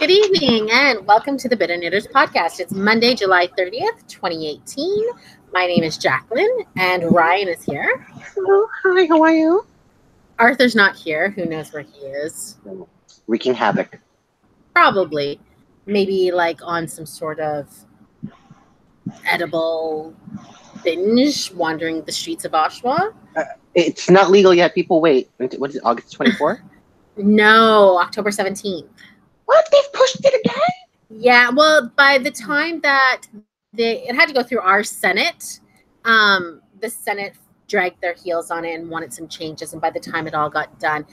Good evening and welcome to the Bitter Knitters podcast. It's Monday, July 30th, 2018. My name is Jacqueline and Ryan is here. Hello, hi, how are you? Arthur's not here. Who knows where he is? Wreaking havoc. Probably. Maybe like on some sort of edible binge, wandering the streets of Oshawa. It's not legal yet. People wait. What is it, August 24th? No, October 17th. What? They've pushed it again? Yeah, well, by the time that it had to go through our Senate, the Senate dragged their heels on it and wanted some changes. And by the time it all got done,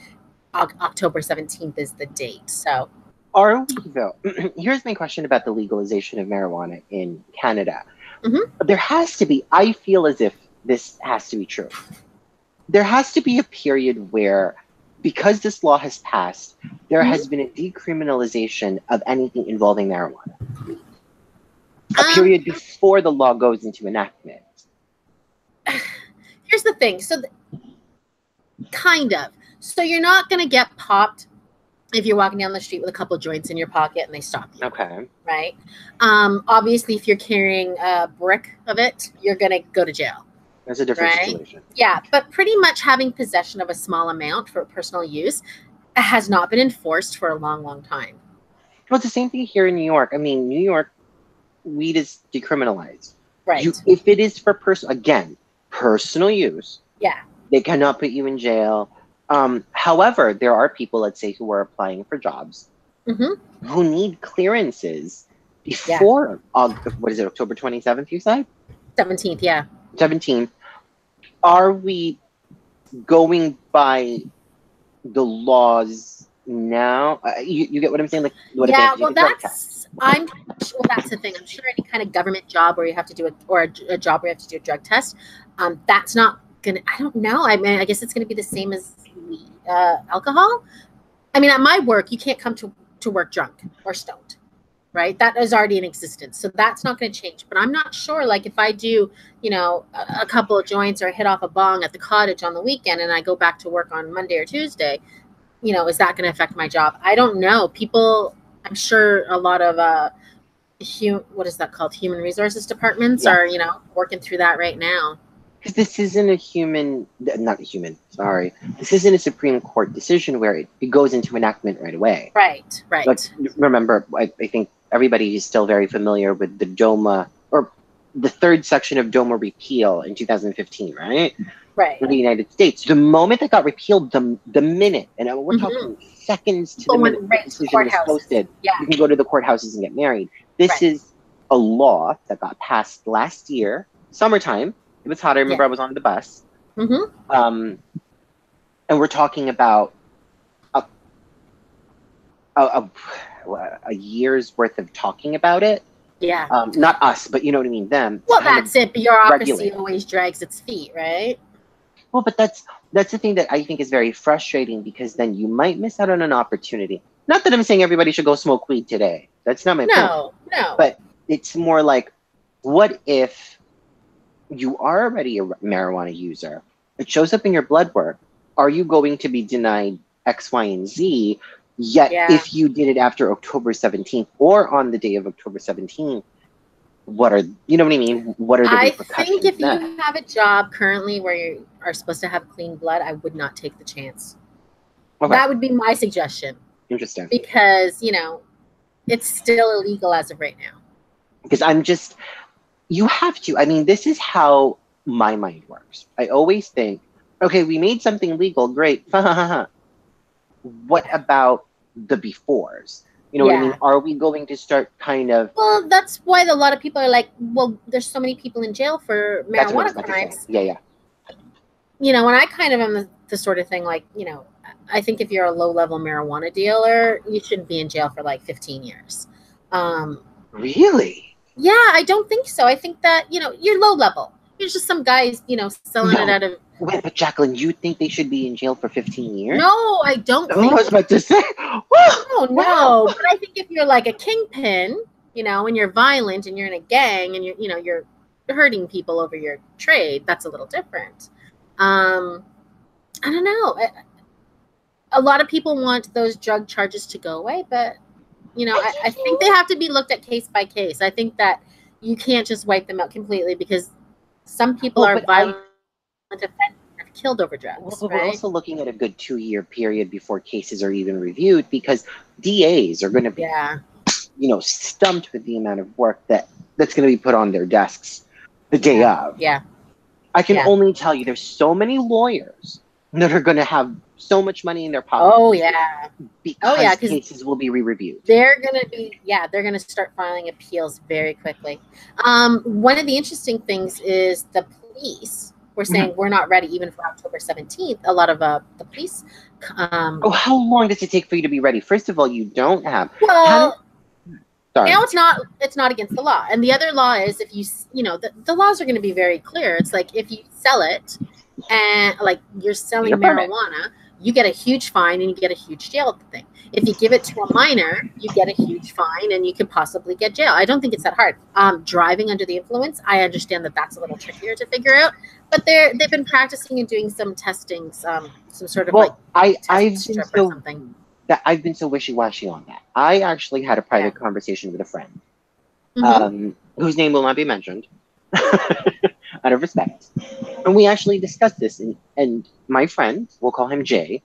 October 17th is the date. So, Are we, though? Here's my question about the legalization of marijuana in Canada. Mm-hmm. There has to be, I feel as if this has to be true. There has to be a period where, because this law has passed, there has been a decriminalization of anything involving marijuana. A period before the law goes into enactment. Here's the thing. So, kind of. So you're not going to get popped if you're walking down the street with a couple of joints in your pocket and they stop you. Okay. Right? Obviously, if you're carrying a brick of it, you're going to go to jail. That's a different situation. Yeah, but pretty much having possession of a small amount for personal use has not been enforced for a long, long time. Well, it's the same thing here in New York. I mean, New York, weed is decriminalized. Right. If it is for personal use, yeah, they cannot put you in jail. However, there are people, let's say, who are applying for jobs who need clearances before, October 27th, you said? 17th, yeah. 17th. Are we going by the laws now? You get what I'm saying? Like, that's the thing. I'm sure any kind of government job where you have to do a job where you have to do a drug test, that's not gonna. I don't know. I mean, I guess it's gonna be the same as alcohol. I mean, at my work, you can't come to work drunk or stoned, right? That is already in existence, so that's not going to change. But I'm not sure. Like, if I do, a couple of joints or hit off a bong at the cottage on the weekend, and I go back to work on Monday or Tuesday, is that going to affect my job? I don't know. People, I'm sure a lot of what is that called? Human resources departments are, working through that right now. Because this isn't This isn't a Supreme Court decision where it goes into enactment right away. Right. Like, remember, I think everybody is still very familiar with the DOMA, or the third section of DOMA repeal in 2015, right? Right. In the United States. The moment that got repealed, the minute, and we're talking seconds to the minute the decision was posted, you can go to the courthouses and get married. This is a law that got passed last year, summertime. It was hot. I remember I was on the bus. And we're talking about a year's worth of talking about it. Yeah. Not us, but you know what I mean, them. Well, that's it. Bureaucracy always drags its feet, right? Well, but that's the thing that I think is very frustrating, because then you might miss out on an opportunity. Not that I'm saying everybody should go smoke weed today. That's not my point. No. But it's more like, what if you are already a marijuana user? It shows up in your blood work. Are you going to be denied X, Y, and Z? Yet, if you did it after October 17th or on the day of October 17th, what are the repercussions? I think if you have a job currently where you are supposed to have clean blood, I would not take the chance. Okay. That would be my suggestion. Interesting. Because, it's still illegal as of right now. Because you have to. I mean, this is how my mind works. I always think, okay, we made something legal, great. What about the befores? You know what I mean? Are we going to start kind of... Well, that's why a lot of people are like, well, there's so many people in jail for marijuana crimes. Yeah. And I kind of am the sort of thing like, I think if you're a low-level marijuana dealer, you shouldn't be in jail for like 15 years. Really? Yeah, I don't think so. I think that, you're low level. You're just some guys, selling it out of... Wait, but Jacqueline, you think they should be in jail for 15 years? No, I don't think... I was about to say... No. But I think if you're like a kingpin, and you're violent and you're in a gang and you're hurting people over your trade, that's a little different. I don't know. A lot of people want those drug charges to go away, but you know, I think they have to be looked at case by case. I think that you can't just wipe them out completely because some people are violent offenders and have killed over drugs, but right? we're also looking at a good 2-year period before cases are even reviewed because DAs are going to be, you know, stumped with the amount of work that's going to be put on their desks the day of. Yeah. I can only tell you there's so many lawyers that are going to have so much money in their pocket. Oh, yeah. Because cases will be re-reviewed. They're going to be, they're going to start filing appeals very quickly. One of the interesting things is the police were saying we're not ready even for October 17th. A lot of the police. How long does it take for you to be ready? First of all, you don't have. Well, now it's not against the law. And the other law is if you know, the laws are going to be very clear. It's like if you sell it and like you're selling marijuana, you get a huge fine and you get a huge jail thing. If you give it to a minor, you get a huge fine and you could possibly get jail. I don't think it's that hard. Driving under the influence, I understand that that's a little trickier to figure out, but they've been practicing and doing some testing, some sort of I've been so wishy-washy on that. I actually had a private conversation with a friend whose name will not be mentioned out of respect. And we actually discussed this, and my friend, we'll call him Jay,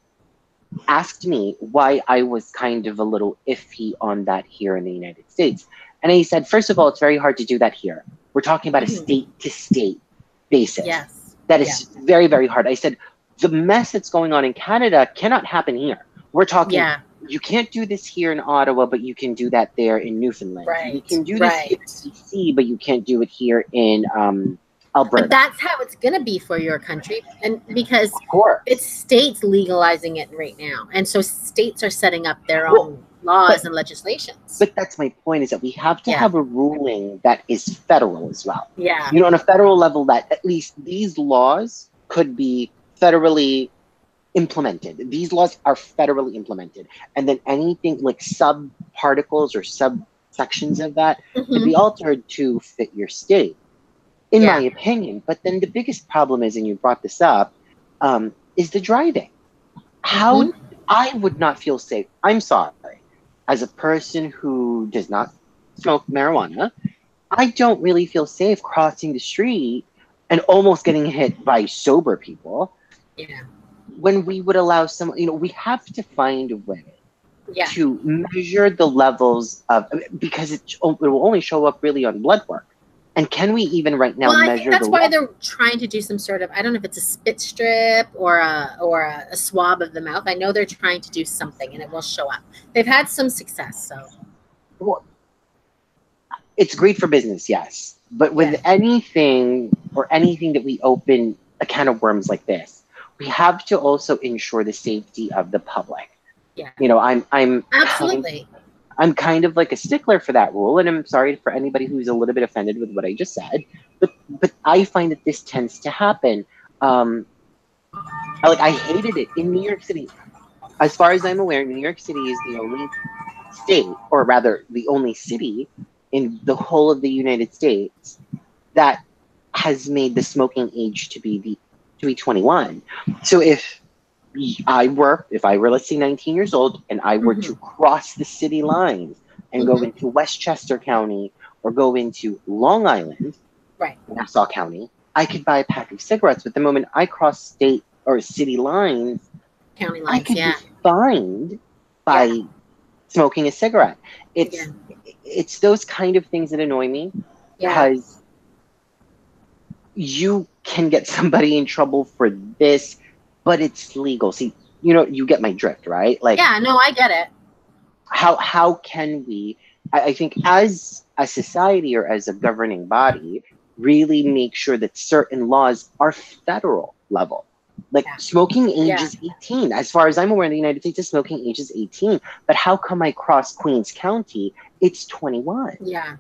asked me why I was kind of a little iffy on that here in the United States. And he said, first of all, it's very hard to do that here. We're talking about a state-to-state basis. That is very, very hard. I said, the mess that's going on in Canada cannot happen here. We're talking, you can't do this here in Ottawa, but you can do that there in Newfoundland. You can do this here in BC, but you can't do it here in Alberta. But that's how it's going to be for your country. And because it's states legalizing it right now. And so states are setting up their own laws and legislations. But that's my point, is that we have to have a ruling that is federal as well. Yeah. You know, on a federal level, that at least these laws could be federally implemented. These laws are federally implemented. And then anything like sub-particles or subsections of that can be altered to fit your state, in my opinion. But then the biggest problem is, and you brought this up, is the driving. How I would not feel safe. I'm sorry. As a person who does not smoke marijuana, I don't really feel safe crossing the street and almost getting hit by sober people. Yeah. When we would allow some, you know, we have to find a way to measure the levels of, because it will only show up really on blood work. And can we even right now measure? I think that's why they're trying to do some sort of, I don't know if it's a spit strip or a swab of the mouth. I know they're trying to do something, and it will show up. They've had some success, so. Well, it's great for business, yes, but with anything that we open a can of worms like this, we have to also ensure the safety of the public. Yeah. You know, I'm absolutely. I'm kind of like a stickler for that rule, and I'm sorry for anybody who's a little bit offended with what I just said, but I find that this tends to happen. I hated it in New York City. As far as I'm aware, New York City is the only state, or rather the only city in the whole of the United States that has made the smoking age to be 21. So if I were, let's say 19 years old, and I were to cross the city lines and go into Westchester County or go into Long Island, Nassau County, I could buy a pack of cigarettes. But the moment I cross state or city lines, county lines, I could be fined by smoking a cigarette. It's those kind of things that annoy me, because you can get somebody in trouble for this, but it's legal. See, you know, you get my drift, right? Like, yeah, no, I get it. How can we, I think as a society or as a governing body, really make sure that certain laws are federal level? Like smoking age is 18. As far as I'm aware, in the United States, the smoking age is 18. But how come I cross Queens County, it's 21? Yeah.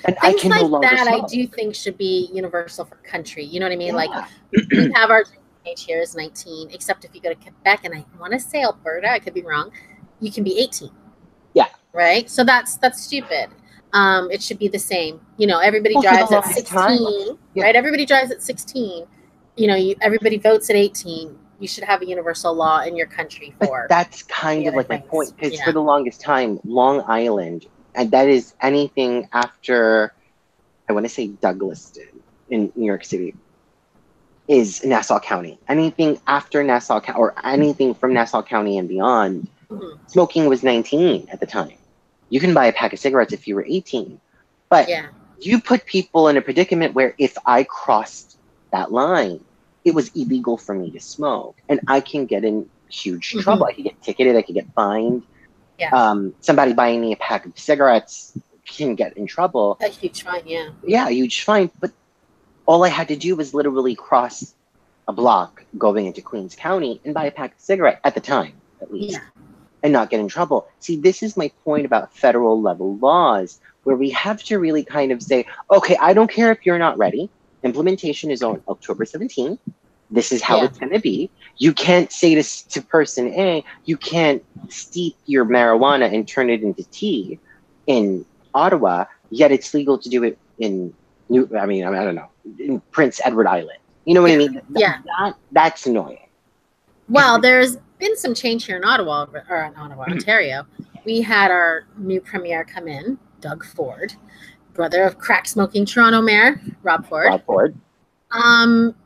And things like no that smoke. I do think should be universal for country. You know what I mean? Like we have our age here is 19, except if you go to Quebec, and I want to say Alberta, I could be wrong, you can be 18. Yeah. Right? So that's stupid. It should be the same. You know, everybody drives at 16, right? Everybody drives at 16. You know, everybody votes at 18. you should have a universal law in your country But for that's kind the of other like my things. point, because for Yeah. the longest time, Long Island, and that is anything after, I want to say Douglaston in New York City, is Nassau County. Anything after Nassau County, or anything from Nassau County and beyond, Mhm. smoking was 19 at the time. You can buy a pack of cigarettes if you were 18. But Yeah. you put people in a predicament where if I crossed that line, it was illegal for me to smoke. And I can get in huge trouble. Hmm. I could get ticketed, I could get fined. Yeah. Somebody buying me a pack of cigarettes can get in trouble. A huge fine. Yeah. Yeah, a huge fine. But all I had to do was literally cross a block going into Queens County and buy a pack of cigarettes at the time, at least, Yeah. and not get in trouble. See, this is my point about federal level laws, where we have to really kind of say, okay, I don't care if you're not ready. Implementation is on October 17th. This is how Yeah. it's going to be. You can't say to person A, you can't steep your marijuana and turn it into tea in Ottawa, yet it's legal to do it in I don't know, in Prince Edward Island. You know what I Yeah. mean? Yeah. That's annoying. Well, there's been some change here in Ottawa, or in Ottawa, Mhm. Ontario. We had our new premier come in, Doug Ford, brother of crack smoking Toronto Mayor Rob Ford. Rob Ford.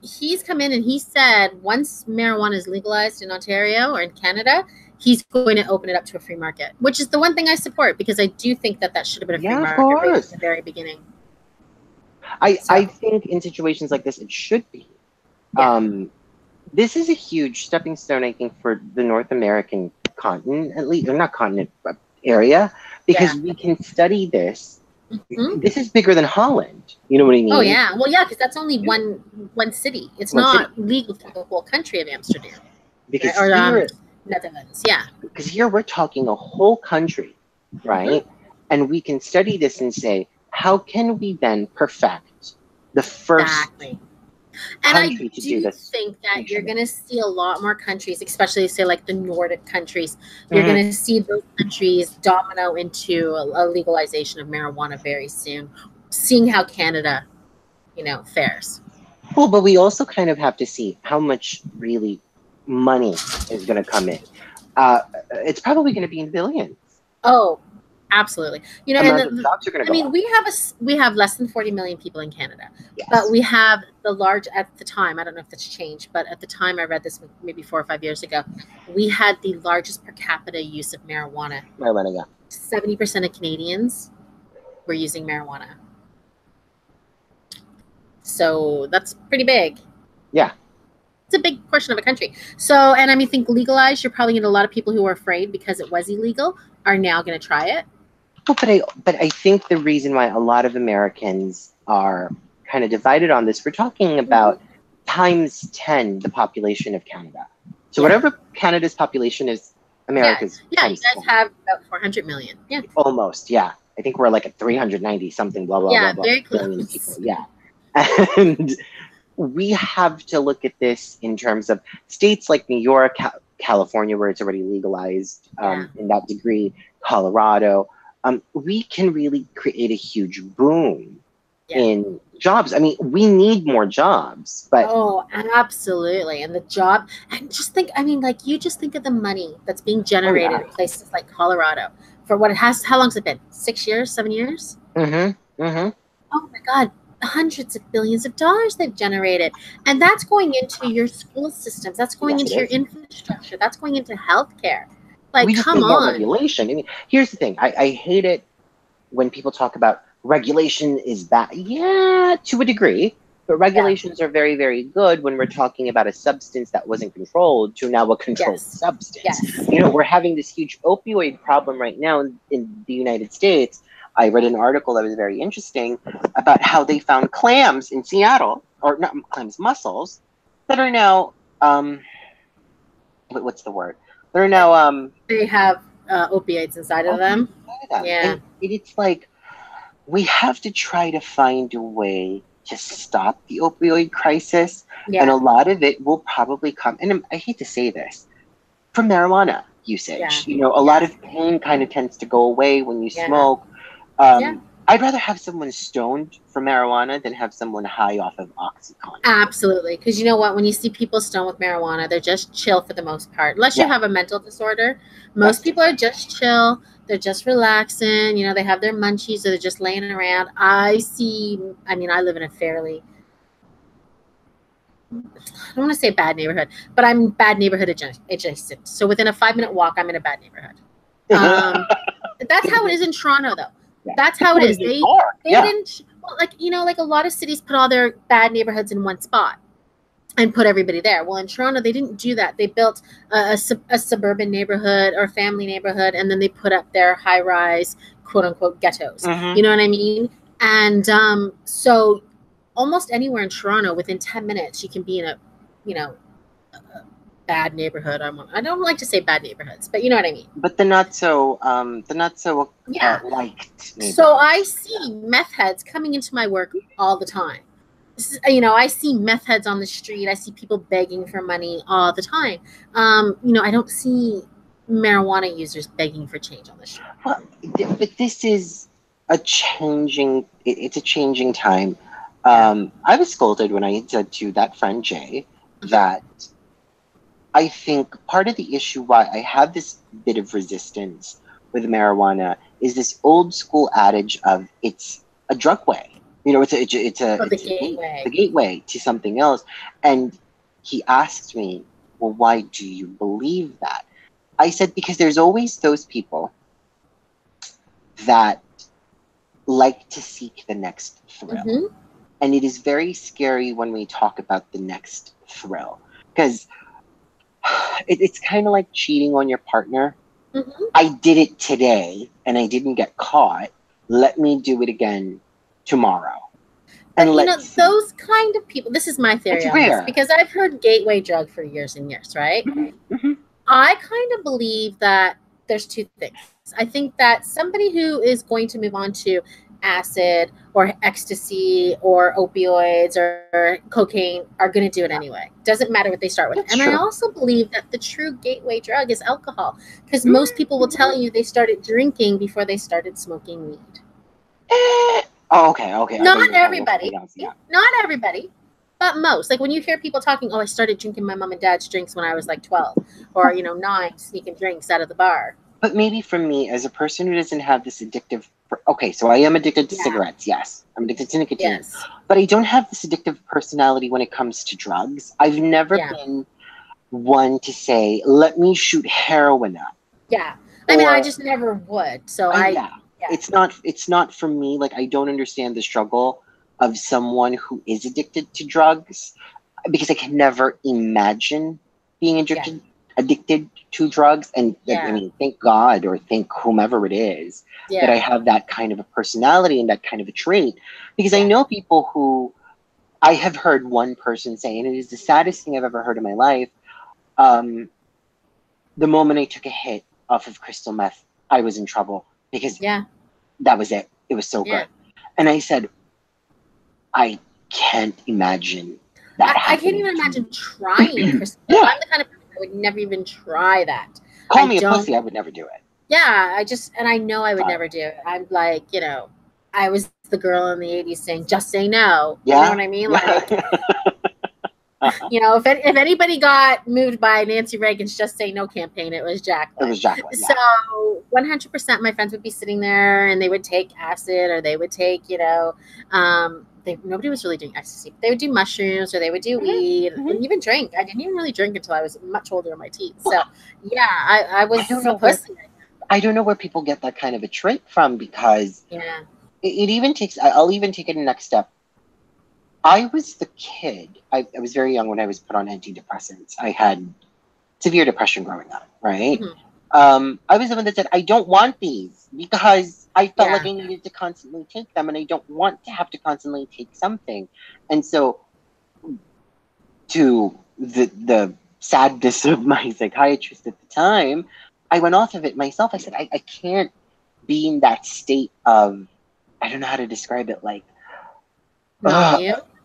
He's come in and he said once marijuana is legalized in Ontario or in Canada, he's going to open it up to a free market, which is the one thing I support, because I do think that that should have been a free Yeah, of market right course. at the very beginning. I So think in situations like this, it should be. yeah, This is a huge stepping stone, I think, for the North American continent, at least, or not continent, but area, because yeah. we can study this. Hmm. This is bigger than Holland. You know what I mean? Oh yeah. Well, yeah, because that's only one city. It's One city. not legal for the whole country of Amsterdam, Because right? Or here, Netherlands. Yeah. because here we're talking a whole country, Hmm. right? And we can study this and say, how can we then perfect the first Exactly. And I country to do do this think that you're going nationwide? to see a lot more countries, especially say like the Nordic countries. You're Mhm. going to see those countries domino into a legalization of marijuana very soon, seeing how Canada, fares. Well, but we also kind of have to see how much really money is going to come in. It's probably going to be in billions. Oh, absolutely. And Amount of jobs are going to I go mean, up. we have less than 40 million people in Canada, but Yes. we have the large at the time. I don't know if that's changed, but at the time I read this maybe 4 or 5 years ago, we had the largest per capita use of marijuana. Marijuana, yeah. 70% of Canadians were using marijuana. So that's pretty big. Yeah. It's a big portion of a country. So, and I mean, think legalized, you're probably getting a lot of people who are afraid because it was illegal are now going to try it. Well, but I think the reason why a lot of Americans are kind of divided on this, we're talking about times 10 the population of Canada. So Yeah. whatever Canada's population is, America's Yeah. You times guys 10. have about 400 million. Yeah. Almost, yeah. I think we're like at 390 something, blah, blah, blah, Yeah. blah, Very billion people. close. Yeah. And we have to look at this in terms of states like New York, California, where it's already legalized Yeah. in that degree, Colorado. We can really create a huge boom Yeah. in jobs. I mean, we need more jobs, but Oh, absolutely. And the job, and just think, I mean, like you just think of the money that's being generated yeah. in places like Colorado for what it has. How long's it been? 6 years, 7 years? Mm-hmm. Mm-hmm. Oh my God, hundreds of billions of dollars they've generated. And that's going into your school systems. That's going Yes, it into your is. infrastructure. That's going into healthcare. We Like, just come need more on. regulation. I mean, here's the thing. I hate it when people talk about regulation is bad. Yeah, to a degree. But Yeah. regulations are very, very good when we're talking about a substance that wasn't controlled to now a controlled Yes. substance. Yes. You know, we're having this huge opioid problem right now in the United States. I read an article that was very interesting about how they found clams in Seattle, or not clams, mussels, that are now, what's the word? They're now, They have opioids inside of them. Yeah. And it's like, we have to try to find a way to stop the opioid crisis. Yeah. And a lot of it will probably come, and I hate to say this, from marijuana usage. Yeah. You know, a lot of pain kind of tends to go away when you Yeah. smoke. Yeah. I'd rather have someone stoned from marijuana than have someone high off of Oxycontin. Absolutely. Because you know what? When you see people stoned with marijuana, they're just chill for the most part. Unless you Yeah, have a mental disorder, that's most people are different. just chill. They're just relaxing. You know, they have their munchies or they're just laying around. I mean, I live in a fairly, I don't want to say bad neighborhood, but I'm bad neighborhood adjacent. So within a 5 minute walk, I'm in a bad neighborhood. Um, that's how it is in Toronto, though. Yeah. That's That's how it what is. it is for. They Yeah. didn't, well, like, you know, like a lot of cities put all their bad neighborhoods in one spot and put everybody there. Well, in Toronto, they didn't do that. They built a suburban neighborhood or family neighborhood, and then they put up their high rise, quote unquote, ghettos. Mm-hmm. You know what I mean? And so almost anywhere in Toronto, within 10 minutes, you can be in a, you know, bad neighborhood. I don't like to say bad neighborhoods, but you know what I mean. But the not so Yeah. liked So I neighborhoods. see meth heads coming into my work all the time. You know, I see meth heads on the street. I see people begging for money all the time. You know, I don't see marijuana users begging for change on the street. Well, but this is a changing. It's a changing time. Yeah. I was scolded when I said to that friend Jay that I think part of the issue why I have this bit of resistance with marijuana is this old school adage of it's a drug way. You know, Or the it's a gate, the gateway. gateway to something else. And he asked me, well, why do you believe that? I said, because there's always those people that like to seek the next thrill. Mm-hmm. And it is very scary when we talk about the next thrill. Because it's kind of like cheating on your partner. Mm-hmm. I did it today and I didn't get caught. Let me do it again tomorrow. And But you know, let's see. those kind of people, this is my theory It's on this, rare. because I've heard gateway drug for years and years, right? Mm-hmm. I kind of believe that there's two things. I think that somebody who is going to move on to acid or ecstasy or opioids or cocaine are going to do it anyway. Doesn't matter what they start with. That's And I true. also believe that the true gateway drug is alcohol, because most people will tell you they started drinking before they started smoking weed. Oh, okay. I thought you Not were talking about everybody. something else. Yeah. Not everybody. But most. Like when you hear people talking, oh, I started drinking my mom and dad's drinks when I was like 12 or, you know, 9, sneaking drinks out of the bar. But maybe for me, as a person who doesn't have this addictive. Okay, so I am addicted to cigarettes. Yes, I'm addicted to nicotine. Yes. But I don't have this addictive personality when it comes to drugs. I've never been one to say, let me shoot heroin up. Yeah. I mean, I just never would. So yeah. It's not for me. Like, I don't understand the struggle of someone who is addicted to drugs because I can never imagine being addicted to drugs. And I mean, thank God or thank whomever it is that I have that kind of a personality and that kind of a trait. Because I know people who I have heard one person say, and it is the saddest thing I've ever heard in my life. The moment I took a hit off of crystal meth, I was in trouble because that was it. It was so good. And I said, I can't imagine that I can't even imagine trying crystal meth. I'm the kind of person that would never even try that. Call me a pussy, I would never do it. Yeah, and I know I would never do it. I'm like, you know, I was the girl in the 80s saying, just say no. You know what I mean? Like, you know, if anybody got moved by Nancy Reagan's Just Say No campaign, it was Jacqueline. It was Jacqueline. Yeah. So 100% my friends would be sitting there and they would take acid or they would take, you know, nobody was really doing ecstasy. They would do mushrooms or they would do weed and even drink. I didn't even really drink until I was much older in my teens. So yeah, I was a pussy. I don't know where people get that kind of a trait from because it even takes, I'll even take it a next step. I was the kid. I was very young when I was put on antidepressants. I had severe depression growing up, right? I was the one that said, I don't want these because I felt like I needed to constantly take them and I don't want to have to constantly take something. And so to the sadness of my psychiatrist at the time, I went off of it myself. I said, I can't be in that state of, I don't know how to describe it, like,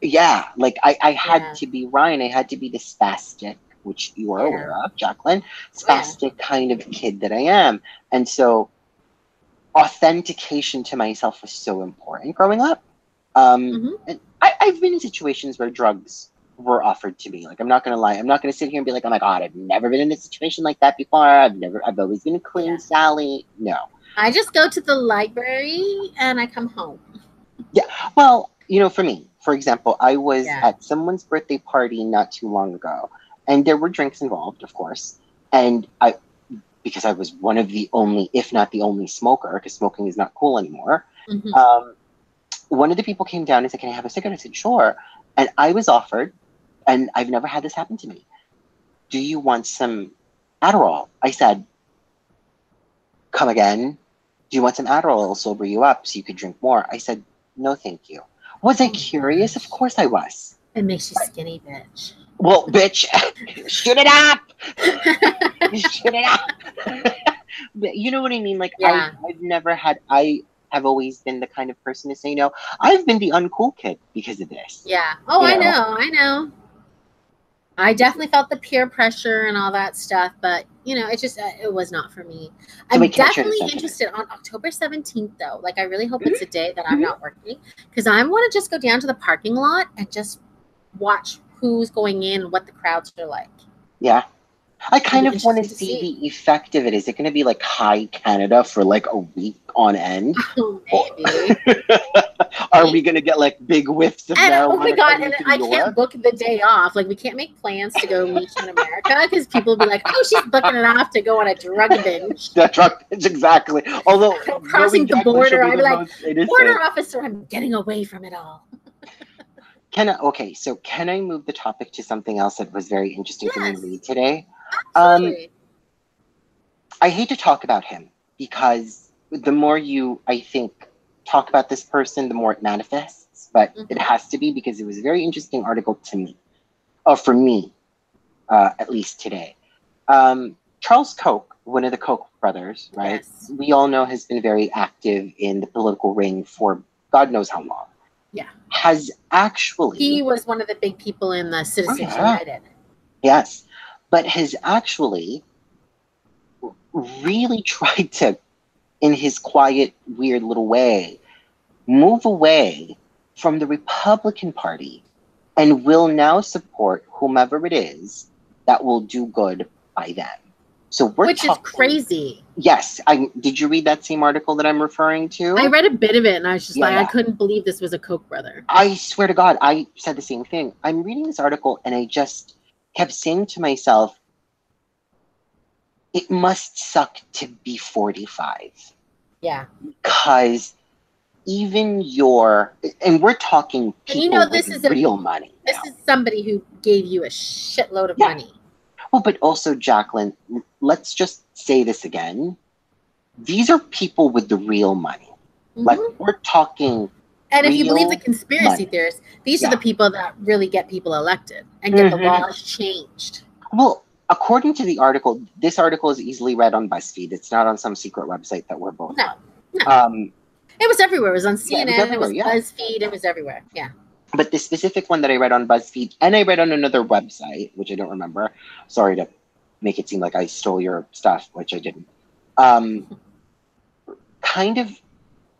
yeah, like I had to be Ryan. I had to be the spastic, which you are aware of, Jacqueline, spastic kind of kid that I am. And so authentication to myself was so important growing up. Hmm. And I've been in situations where drugs were offered to me. Like, I'm not gonna lie, I'm not gonna sit here and be like, oh my god, I've never been in a situation like that before. I've always been a clean Yeah. Sally. No. I just go to the library and I come home. Yeah. Well, for me, for example, I was Yeah. at someone's birthday party not too long ago, and there were drinks involved, of course. And because I was one of the only, if not the only smoker, because smoking is not cool anymore. Hmm. Um, One of the people came down and said, "Can I have a cigarette?" I said, "Sure." And I was offered, and I've never had this happen to me. "Do you want some Adderall?" I said, "Come again? Do you want some Adderall? It'll sober you up so you could drink more." I said, "No, thank you." Was I Oh my curious? Of gosh. course I was. It makes you skinny, bitch. Well, bitch, shoot it up! Shoot it up! But you know what I mean? Like, Yeah. I have always been the kind of person to say no. I've been the uncool kid because of this. Yeah. Oh, You I know, know. I know. I definitely felt the peer pressure and all that stuff, but it was not for me. so I I'm catch your definitely sentiment. interested on October 17th, though. Like, I really hope it's a Mm-hmm. day that I'm Mm-hmm. not working because I want to just go down to the parking lot and just watch who's going in, what the crowds are like. Yeah. I It'll kind be of want to interesting to see see. the effect of it. Is it going to be like high Canada for like a week on end? Oh, Or maybe. are we Maybe. going to get like big whiffs of And oh my marijuana god, coming and to New I can't York? book the day off. Like, we can't make plans to go meet you in America because people will be like, "Oh, she's booking it off to go on a drug binge." The truck is exactly. Although, no, Crossing the exactly, she'll border, be I'd the be like, most innocent. "Border officer, I'm getting away from it all." Okay, so can I move the topic to something else that was very interesting for me to Yes, read today? Um, absolutely. I hate to talk about him because the more you, I think, talk about this person, the more it manifests. But it Hmm. has to be because it was a very interesting article to me, or for me, at least today. Charles Koch, one of the Koch brothers, right? Yes. We all know has been very active in the political ring for God knows how long. Yeah. Has He actually, was one of the big people in the oh Citizens yeah, United. yes, but has actually really tried to, in his quiet, weird little way, move away from the Republican Party and will now support whomever it is that will do good by them. So we're Which is talking. crazy. Yes, I did. You read that same article that I'm referring I to? read a bit of it and I was just Yeah, like, I yeah. couldn't believe this was a Koch brother. I swear to God, I said the same thing. I'm reading this article and I just kept saying to myself, it must suck to be 45 Yeah. because even and we're talking And people with this is real money this now. is somebody who gave you a shitload of Yeah. money. Well, but also, Jacqueline, let's just say this again. These are people with the real money. Like, Hmm. we're talking And if you believe the real conspiracy money. theorists, these are the Yeah. people that really get people elected and get the Hmm. laws changed. Well, according to the article, this article is easily read on BuzzFeed. It's not on some secret website that we're both No, no. on. It was everywhere. It was on Yeah, it was CNN. It everywhere. was Yeah. BuzzFeed. It was everywhere. Yeah. But the specific one that I read on BuzzFeed and I read on another website, which I don't remember. Sorry to make it seem like I stole your stuff, which I didn't. Um, Kind of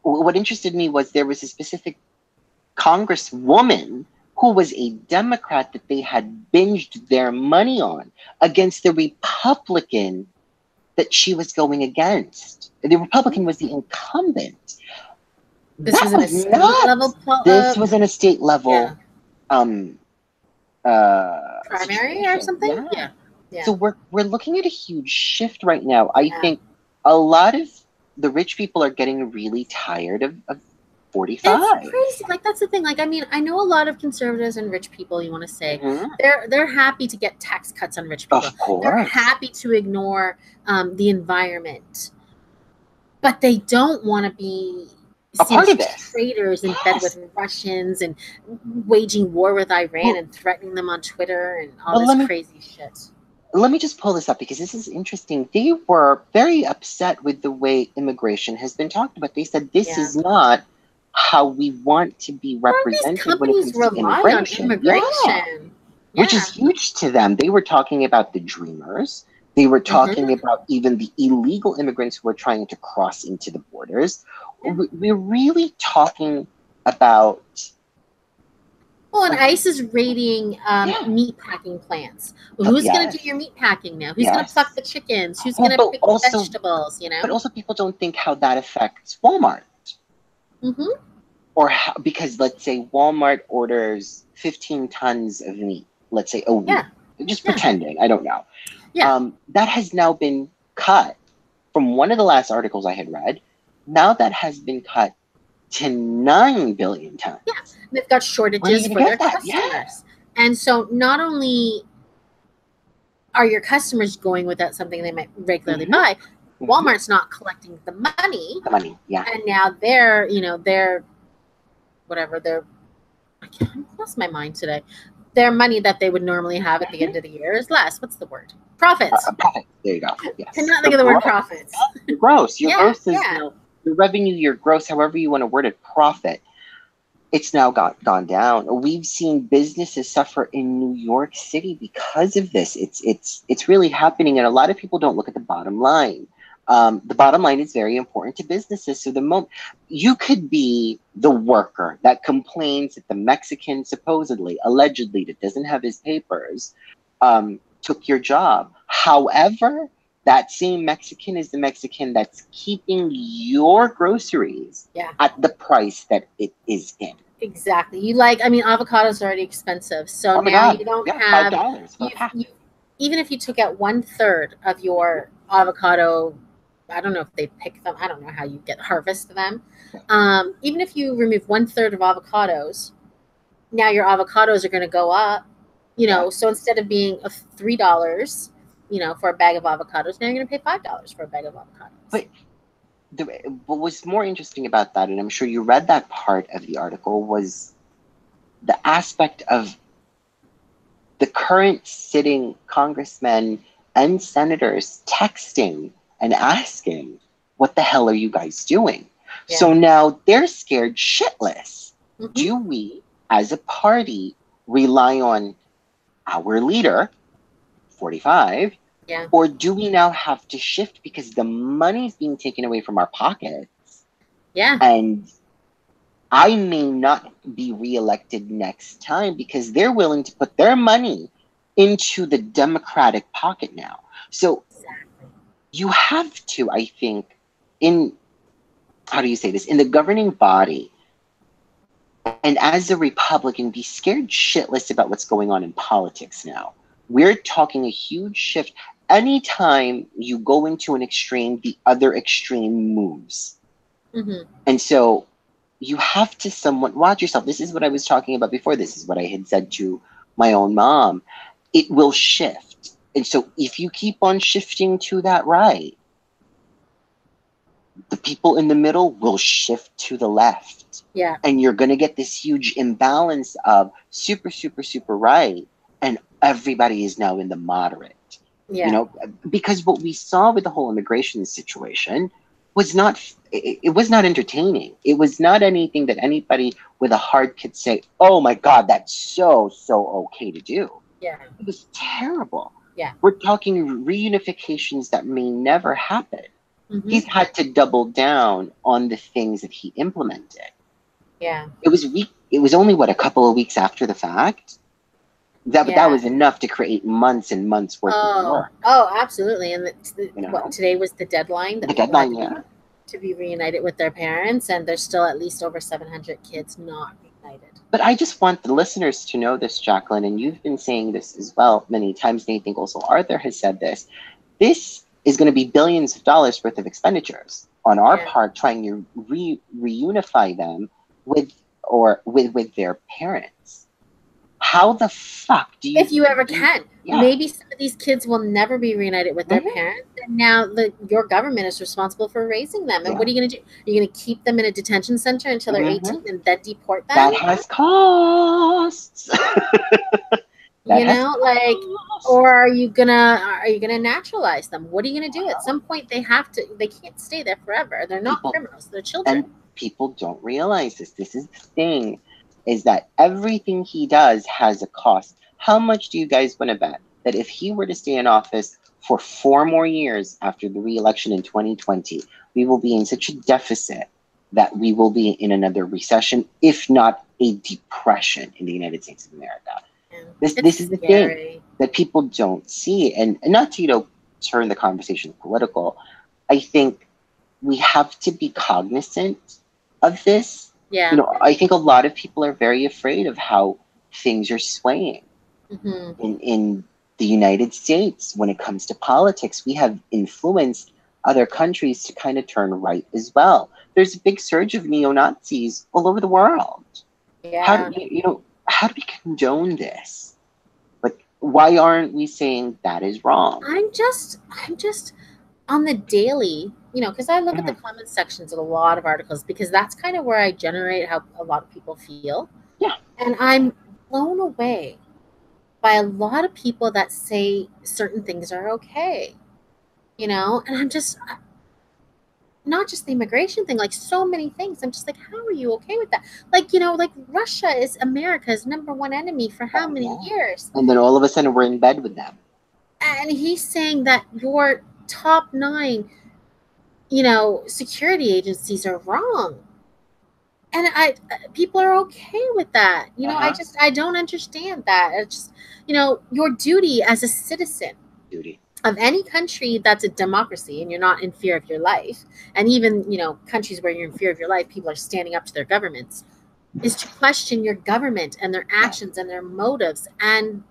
what interested me was there was a specific congresswoman who was a Democrat that they had binged their money on against the Republican that she was going against. The Republican was the incumbent. This That was in a was state level. nuts. This was in a state level Yeah. um Primary or situation. something. Yeah. Yeah. Yeah. So we're looking at a huge shift right now. I Yeah. think a lot of the rich people are getting really tired of It's 45. crazy. Like, that's the thing. Like, I mean, I know a lot of conservatives and rich people, you want to say, Hmm. they're happy to get tax cuts on rich people. Of They're course. happy to ignore the environment, but they don't want to be A seen part as of this. traitors in bed with Yes. Russians and waging war with Iran Well, and threatening them on Twitter and all well this crazy shit. let me just pull this up because this is interesting. They were very upset with the way immigration has been talked about. They said this Yeah. is not how we want to be Well, these represented when it companies comes to rely on immigration. Yeah. immigration. Which is Yeah. huge to them. They were talking about the dreamers. They were Mm-hmm. talking about even the illegal immigrants who were trying to cross into the borders. Yeah. We're really talking about, Well, and ICE is raiding yeah, meat packing plants. Well, who's going to do your yes, meat packing now? Who's going to pluck yes. the chickens? Who's Well, going to pick the vegetables? You but know? also people don't think how that affects Walmart. Mm-hmm. Or how, because let's say Walmart orders 15 tons of meat, let's say a week, Yeah. just Yeah. pretending, I don't know. Yeah. That has now been cut from one of the last articles I had read. Now that has been cut to 9 billion tons. Yeah. They've got Where are you shortages going for to their get that? Yeah. customers. And so not only are your customers going without something they might regularly Mm-hmm. buy, Mm-hmm. Walmart's not collecting the money. The money. Yeah. And now they're whatever, they're, I can't, I lost my mind today. Their money that they would normally have at the end Mm-hmm. of the year is less. What's the word? Profits. Profit. There you go. Yes. Cannot think of the word profits. Your gross. Your Yeah, gross is, yeah, your revenue, your gross, however you want to word it, profit. It's now gone down. We've seen businesses suffer in New York City because of this. It's really happening, and a lot of people don't look at the bottom line. The bottom line is very important to businesses. So the moment you could be the worker that complains that the Mexican supposedly, allegedly, that doesn't have his papers, took your job. However, that same Mexican is the Mexican that's keeping your groceries yeah. at the price that it is in. Exactly. You like, I mean, avocados are already expensive, so Oh my now God. you don't Yeah, five have dollars for a pack. you even if you took out 1/3 of your avocado, I don't know if they pick them. I don't know how you get harvest them. Even if you remove 1/3 of avocados, now your avocados are going to go up. Yeah. So instead of being of $3, for a bag of avocados, now you're going to pay $5 for a bag of avocados. But what was more interesting about that, and I'm sure you read that part of the article, was the aspect of the current sitting congressmen and senators texting and asking, what the hell are you guys doing? Yeah. So now they're scared shitless. Mm-hmm. Do we, as a party, rely on our leader, 45, Yeah. or do we now have to shift because the money's being taken away from our pockets? Yeah. And I may not be reelected next time because they're willing to put their money into the Democratic pocket now. So Exactly. you have to, I think, in, how do you say this, in the governing body, and as a Republican, be scared shitless about what's going on in politics now. We're talking a huge shift. Anytime you go into an extreme, the other extreme moves. Mm-hmm. And so you have to somewhat watch yourself. This is what I was talking about before. This is what I had said to my own mom. It will shift. And so if you keep on shifting to that right, the people in the middle will shift to the left. Yeah. And you're going to get this huge imbalance of super, super, super right. And everybody is now in the moderate. You Yeah. know, because what we saw with the whole immigration situation was not, it was not entertaining. It was not anything that anybody with a heart could say, oh my God, that's so, so okay to do. Yeah. It was terrible. Yeah. We're talking reunifications that may never happen. Mm-hmm. He's had to double down on the things that he implemented. Yeah. It was only what, a couple of weeks after the fact. That Yeah. was enough to create months and months worth of Oh, work. oh, absolutely. And You know, what, today was the deadline the that people had deadline, yeah. to be reunited with their parents, and there's still at least over 700 kids not reunited. But I just want the listeners to know this, Jacqueline, and you've been saying this as well many times, and I think also Arthur has said this. This is going to be billions of dollars worth of expenditures on our Yeah. part, trying to reunify them with their parents. How the fuck do you? If you ever can. Yeah. Maybe some of these kids will never be reunited with their parents, and now your government is responsible for raising them. And what are you going to do? Are you going to keep them in a detention center until they're 18 and then deport them? That has costs. Or are you gonna naturalize them? What are you gonna do? At some point, they can't stay there forever. They're not criminals. They're children. And people don't realize this. This is the thing, is that everything he does has a cost. How much do you guys want to bet that if he were to stay in office for 4 more years after the re-election in 2020, we will be in such a deficit that we will be in another recession, if not a depression in the United States of America. This is the thing that people don't see. And not to, turn the conversation political, I think we have to be cognizant of this. Yeah. I think a lot of people are very afraid of how things are swaying. In the United States, when it comes to politics, we have influenced other countries to kind of turn right as well. There's a big surge of neo-Nazis all over the world. Yeah. How do we condone this? Like, why aren't we saying that is wrong? I'm just on the daily, because I look at the comment sections of a lot of articles, because that's kind of where I generate how a lot of people feel. Yeah. And I'm blown away by a lot of people that say certain things are okay, and I'm just, not just the immigration thing, like so many things. I'm just like, how are you okay with that? Like, like Russia is America's #1 enemy for how many years? And then all of a sudden we're in bed with them. And he's saying that your top 9, security agencies are wrong. And people are okay with that. I don't understand that. It's just, your duty as a citizen of any country that's a democracy and you're not in fear of your life, and even, countries where you're in fear of your life, people are standing up to their governments, is to question your government and their actions and their motives, and,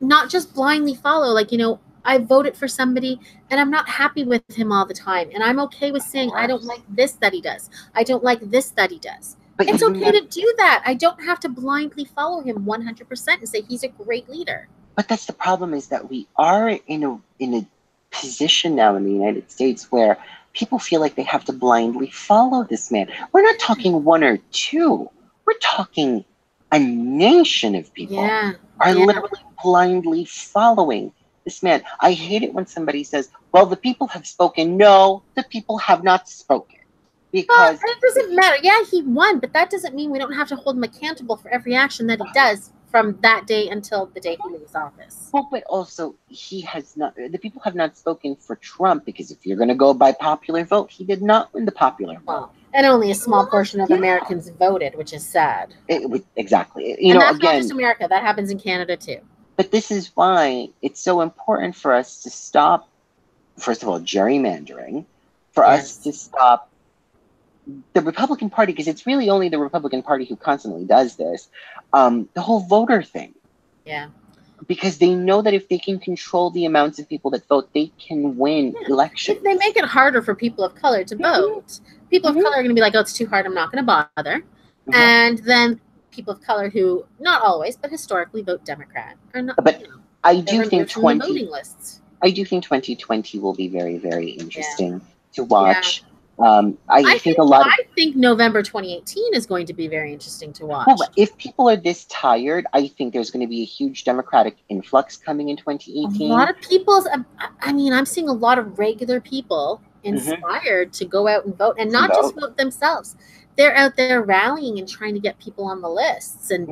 not just blindly follow. Like, I voted for somebody and I'm not happy with him all the time. And I'm okay with saying, I don't like this that he does. I don't like this that he does. But it's okay to do that. I don't have to blindly follow him 100% and say he's a great leader. But that's the problem, is that we are in a position now in the United States where people feel like they have to blindly follow this man. We're not talking 1 or 2. We're talking a nation of people are literally blindly following this man. I hate it when somebody says, well, the people have spoken. No, the people have not spoken. Because it doesn't matter. Yeah, he won, but that doesn't mean we don't have to hold him accountable for every action that he does from that day until the day he leaves office. Well, but also the people have not spoken for Trump, because if you're going to go by popular vote, he did not win the popular vote. And only a small portion of Americans voted, which is sad. Exactly. And that's not just America. That happens in Canada too. But this is why it's so important for us to stop, first of all, gerrymandering, for us to stop the Republican Party, because it's really only the Republican Party who constantly does this, the whole voter thing. Yeah. Because they know that if they can control the amounts of people that vote, they can win elections. If they make it harder for people of color to vote, people of color are going to be like, oh, it's too hard, I'm not going to bother. And then people of color who, not always, but historically vote Democrat, are not. But I do think voting lists. I do think 2020 will be very, very interesting to watch. I think November 2018 is going to be very interesting to watch. Well, if people are this tired, I think there's going to be a huge Democratic influx coming in 2018. A lot of people, I'm seeing a lot of regular people inspired to go out and vote, and not just vote themselves. They're out there rallying and trying to get people on the lists, and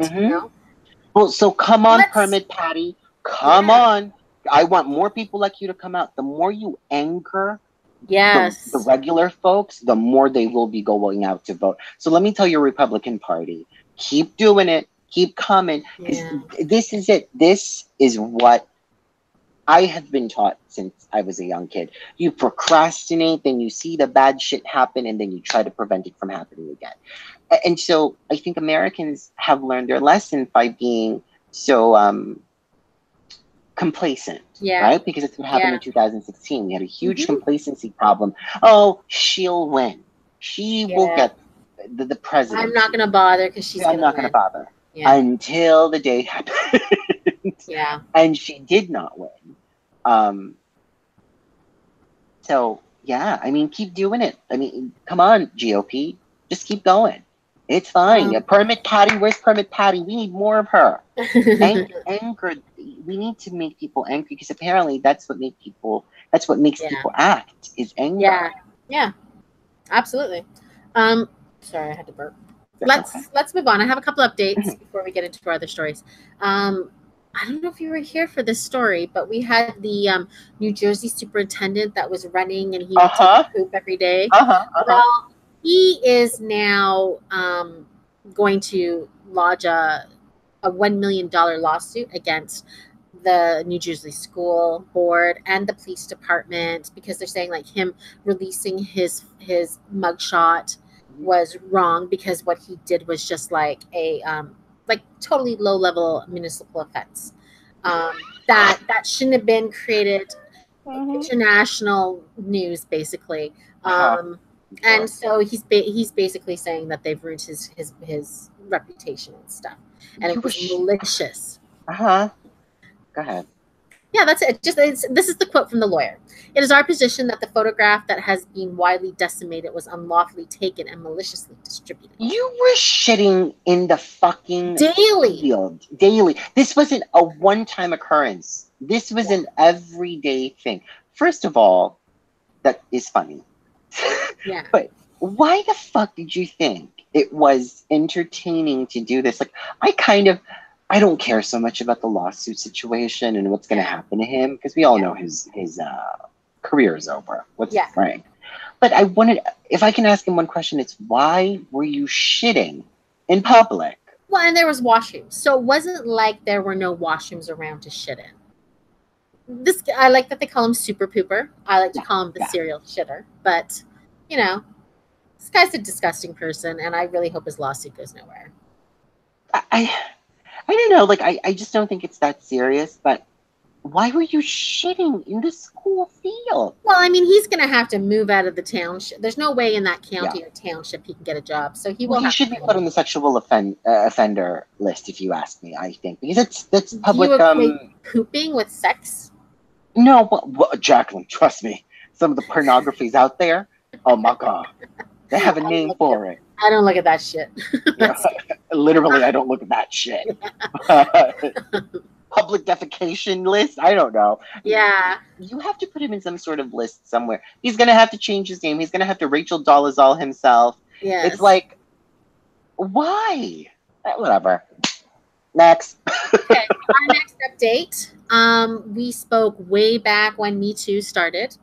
Well, so come on, Permit Patty, come on. I want more people like you to come out. The more you anger the regular folks, the more they will be going out to vote. So let me tell your Republican Party, keep doing it, keep coming. This is it. This is what I have been taught since I was a young kid. You procrastinate, then you see the bad shit happen, and then you try to prevent it from happening again. And so I think Americans have learned their lesson by being so complacent, right? Because it's what happened in 2016. We had a huge complacency problem. Oh, she'll win. She will get the president. I'm not going to bother because she's I'm not going to bother until the day happened. And she did not win. So, keep doing it. Come on, GOP. Just keep going. It's fine. Permit Patty, where's Permit Patty? We need more of her. Anger. We need to make people angry, because apparently that's what makes people act, is anger. Yeah. Absolutely. Sorry, I had to burp. Let's move on. I have a couple updates before we get into our other stories. I don't know if you were here for this story, but we had the New Jersey superintendent that was running, and he would take a Uh-huh. poop every day. Uh-huh. Uh-huh. Well, he is now going to lodge a $1 million lawsuit against the New Jersey School Board and the police department, because they're saying like him releasing his mugshot was wrong, because what he did was just like a like totally low level municipal offense, that shouldn't have been created international news basically. Uh-huh. And so he's basically saying that they've ruined his reputation and stuff, and You it were was malicious. Uh-huh. Go ahead. Yeah, that's it. This is the quote from the lawyer. It is our position that the photograph that has been widely decimated was unlawfully taken and maliciously distributed. You were shitting in the fucking Daily. field daily. This wasn't a one-time occurrence. This was an everyday thing. First of all, that is funny. Yeah. But why the fuck did you think it was entertaining to do this? Like, I don't care so much about the lawsuit situation and what's going to happen to him, because we all know his career is over. Right? But I wanted, if I can ask him one question, it's why were you shitting in public? Well, and there was washrooms, so it wasn't like there were no washrooms around to shit in. This, I like that they call him Super Pooper. I like to call him the serial shitter. But, you know, this guy's a disgusting person, and I really hope his lawsuit goes nowhere. I don't know. Like, I just don't think it's that serious. But why were you shitting in the school field? Well, I mean, he's going to have to move out of the township. There's no way in that county or township he can get a job. So he will. He should be put on the sexual offender list, if you ask me. I think, because that's public. Do you equate pooping with sex? No, but Jacqueline, trust me. Some of the pornography's out there. Oh my god, they have a name for it. I don't look at that shit. Literally, I don't look at that shit. Public defecation list? I don't know. Yeah. You have to put him in some sort of list somewhere. He's going to have to change his name. He's going to have to Rachel Dolezal himself. Yes. It's like, why? Whatever. Next. Okay. Our next update. We spoke way back when Me Too started.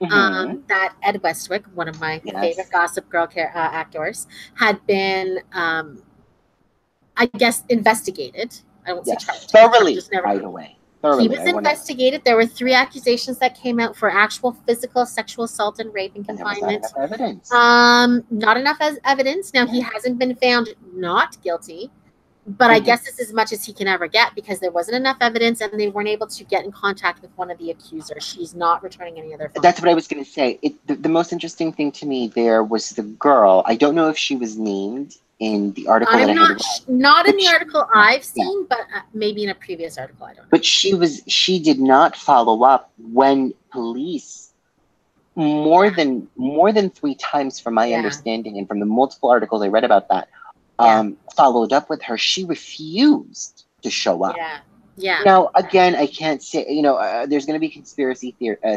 That Ed Westwick, one of my favorite Gossip Girl actors, had been, I guess, investigated. I won't say charged. Thoroughly, by the way. He was investigated. There were 3 accusations that came out for actual physical, sexual assault, and rape and confinement. Not enough evidence. Not enough as evidence. Now, he hasn't been found not guilty, but I guess it's as much as he can ever get, because there wasn't enough evidence and they weren't able to get in contact with one of the accusers. She's not returning any other phone. That's what I was going to say. The most interesting thing to me there was the girl. I don't know if she was named in the article. Not in the article I've seen, but maybe in a previous article. I don't know. But she did not follow up when police more than 3 times, from my understanding and from the multiple articles I read about that, followed up with her. She refused to show up. Yeah. Now, again, I can't say, there's going to be conspiracy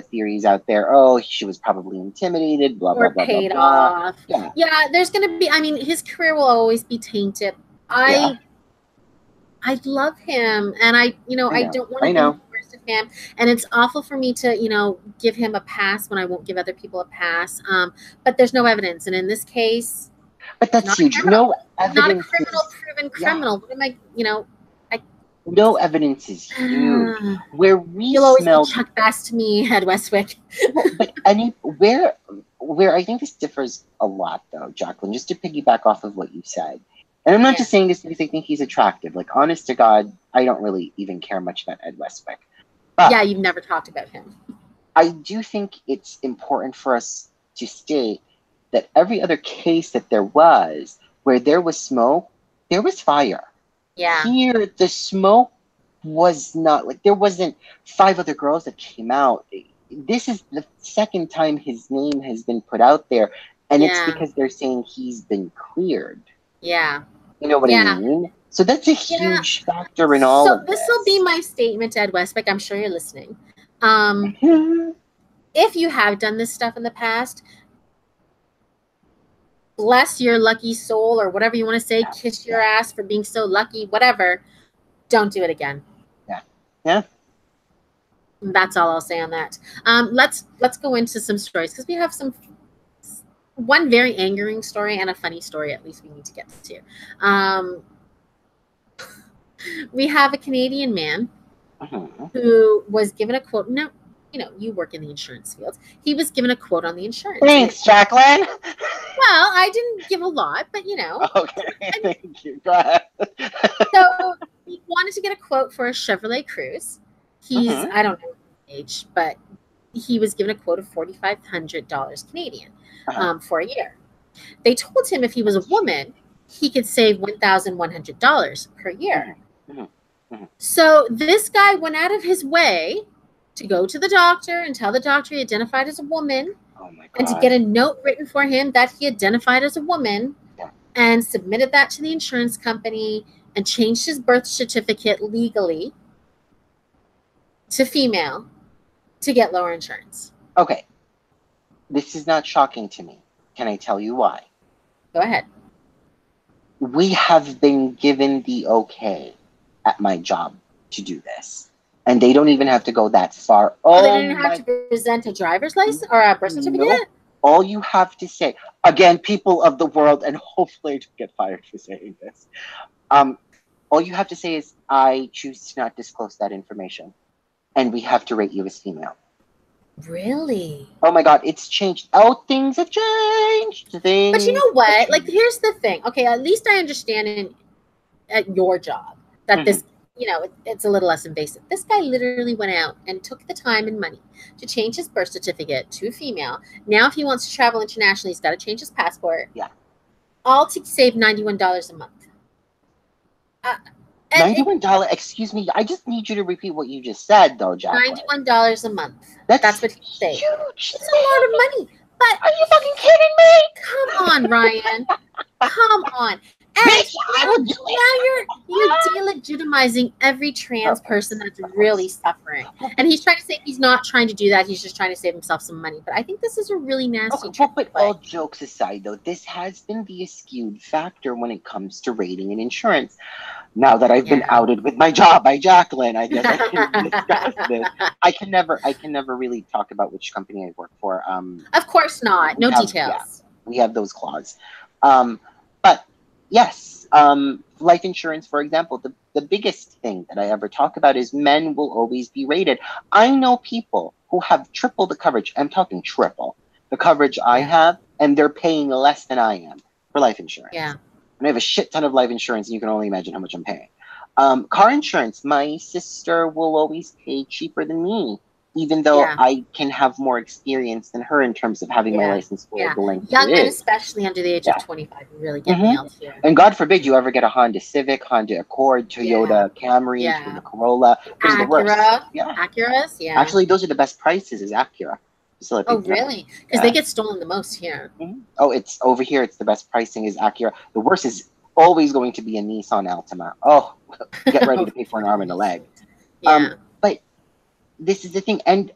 theories out there. Oh, she was probably intimidated, blah, blah, blah, paid blah, off. Yeah, there's going to be, I mean, his career will always be tainted. I love him, and I don't want to be the worst of him. And it's awful for me to, give him a pass when I won't give other people a pass. But there's no evidence. And in this case, but that's huge. No evidence. Not a criminal proven criminal. What am I, No evidence is huge. You'll always be Chuck Bass to me, Ed Westwick. But where I think this differs a lot, though, Jacqueline, just to piggyback off of what you said, and I'm not just saying this because I think he's attractive. Like, honest to God, I don't really even care much about Ed Westwick. But you've never talked about him. I do think it's important for us to state that every other case that there was, where there was smoke, there was fire. Yeah. Here, the smoke was not, like, there wasn't 5 other girls that came out. This is the second time his name has been put out there, and it's because they're saying he's been cleared. Yeah. You know what I mean? So that's a huge factor in all of this. So this will be my statement to Ed Westwick. I'm sure you're listening. If you have done this stuff in the past, bless your lucky soul, or whatever you want to say, kiss your ass for being so lucky, whatever. Don't do it again. Yeah. Yeah. That's all I'll say on that. Let's go into some stories because we have one very angering story and a funny story. At least we need to get to. We have a Canadian man who was given a quote. Now, you work in the insurance field. He was given a quote on the insurance. Thanks, Jacqueline. Well, I didn't give a lot, but Okay, thank you. Go ahead. So he wanted to get a quote for a Chevrolet Cruze. He's I don't know his age, but he was given a quote of $4,500 Canadian for a year. They told him if he was a woman, he could save $1,100 per year. So this guy went out of his way to go to the doctor and tell the doctor he identified as a woman, and to get a note written for him that he identified as a woman, and submitted that to the insurance company and changed his birth certificate legally to female to get lower insurance. Okay. This is not shocking to me. Can I tell you why? Go ahead. We have been given the okay at my job to do this. And they don't even have to go that far. Oh, they didn't have to present a driver's license or a birth certificate? Nope. All you have to say, again, people of the world, and hopefully I don't get fired for saying this. All you have to say is, I choose to not disclose that information. And we have to rate you as female. Really? Oh my God, it's changed. Oh, things have changed. But you know what? Like, here's the thing. Okay, at least I understand at your job that this, it's a little less invasive. This guy literally went out and took the time and money to change his birth certificate to female. Now, if he wants to travel internationally, he's got to change his passport. Yeah. All to save $91 a month. $91? Excuse me. I just need you to repeat what you just said, though, Jacqueline. $91 a month. That's what he said. Huge. It's a lot of money. But are you fucking kidding me? Come on, Ryan. Come on. And now you're delegitimizing every trans person that's really suffering. And he's trying to say he's not trying to do that. He's just trying to save himself some money. But I think this is a really nasty trick. But all jokes aside, though, this has been the skewed factor when it comes to rating and insurance. Now that I've been outed with my job by Jacqueline, I guess I can discuss this. I can never really talk about which company I work for. Of course not. No details. Yeah, we have those clauses. But yes, life insurance, for example, the biggest thing that I ever talk about is men will always be rated. I know people who have triple the coverage. I'm talking triple the coverage I have, and they're paying less than I am for life insurance. Yeah. And I have a shit ton of life insurance, and you can only imagine how much I'm paying. Car insurance, my sister will always pay cheaper than me, even though I can have more experience than her in terms of having my license for the length young it men, is. especially under the age of 25, really get nailed here. And God forbid you ever get a Honda Civic, Honda Accord, Toyota Camry, Toyota Corolla. Acura. Acuras, Actually, those are the best prices is Acura. Oh, really? Because they get stolen the most here. Oh, it's over here. It's the best pricing is Acura. The worst is always going to be a Nissan Altima. Oh, get ready to pay for an arm and a leg. But this is the thing. And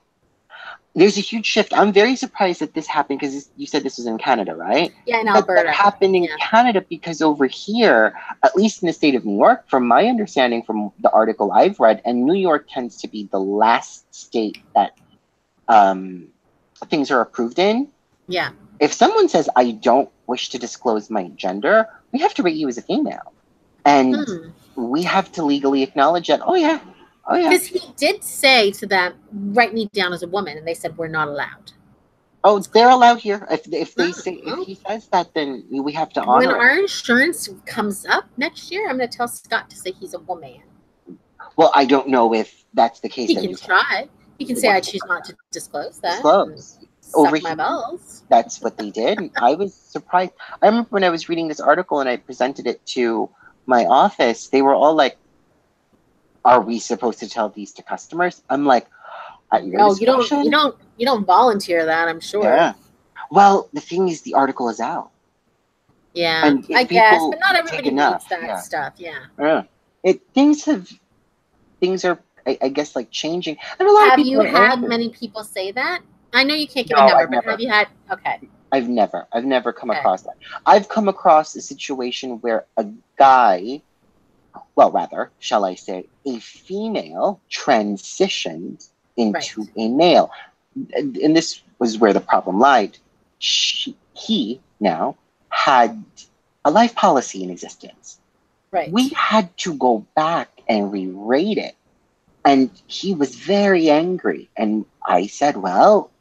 there's a huge shift. I'm very surprised that this happened because you said this was in Canada, right? Yeah, in Alberta. That happened in Canada because over here, at least in the state of New York, from my understanding from the article I've read, and New York tends to be the last state that things are approved in. Yeah. If someone says, I don't wish to disclose my gender, we have to rate you as a female. And we have to legally acknowledge that, oh yeah. Because he did say to them, write me down as a woman, and they said, we're not allowed. Oh, they're allowed here. If they say, if he says that, then we have to honor when it. Our insurance comes up next year, I'm going to tell Scott to say he's a woman. Well, I don't know if that's the case. He can try. He can say, I choose not to disclose that. Over my balls. That's what they did. And I was surprised. I remember when I was reading this article and I presented it to my office, they were all like, are we supposed to tell these to customers? I'm like, no, you don't volunteer that, I'm sure. Yeah. Well, the thing is, the article is out. Yeah, I guess, but not everybody needs that stuff. Yeah. Things are, I guess, like changing. And a lot have of people you had many people say that? I know you can't give a number, but have you had? Okay. I've never come across that. I've come across a situation where a guy well, rather, shall I say, a female transitioned into Right. a male. And this was where the problem lied. He now had a life policy in existence. We Right. had to go back and re-rate it. And he was very angry. And I said, well,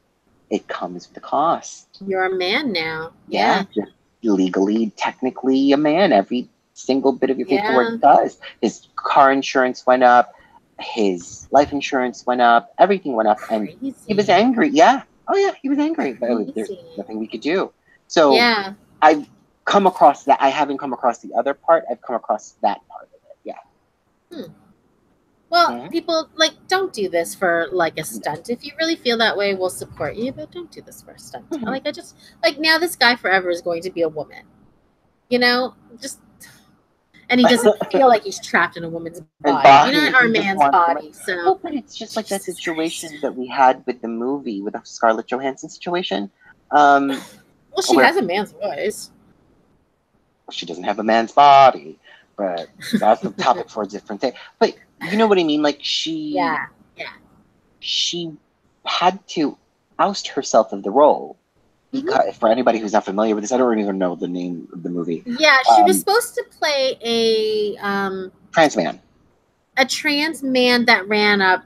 it comes with a cost. You're a man now. Yeah, Yeah. just legally, technically a man. Every single bit of your Yeah. paperwork does. His car insurance went up, his life insurance went up, everything went up, and he was Crazy. angry. Yeah. Oh yeah, he was angry. But there's Crazy. nothing we could do. So Yeah. I've come across that. I haven't come across the other part. I've come across that part of it. Yeah. Hmm. Well, Mhm. people like don't do this for like a stunt. If you really feel that way, we'll support you, but don't do this for a stunt. Mhm. Like I just like now this guy forever is going to be a woman. You know, just and he doesn't feel like he's trapped in a woman's And body, you know, body, or a he just man's wants to. body. So Well, but it's just like that Jesus Christ. situation that we had with the movie, with the Scarlett Johansson situation, um, Well, she where has a man's voice. she doesn't have a man's body, but that's the topic for a different day. But you know what I mean? Like Yeah. Yeah. she had to oust herself of the role Hmm. because for anybody who's not familiar with this, I don't even know the name of the movie. Yeah, she was supposed to play Trans man. a trans man that ran up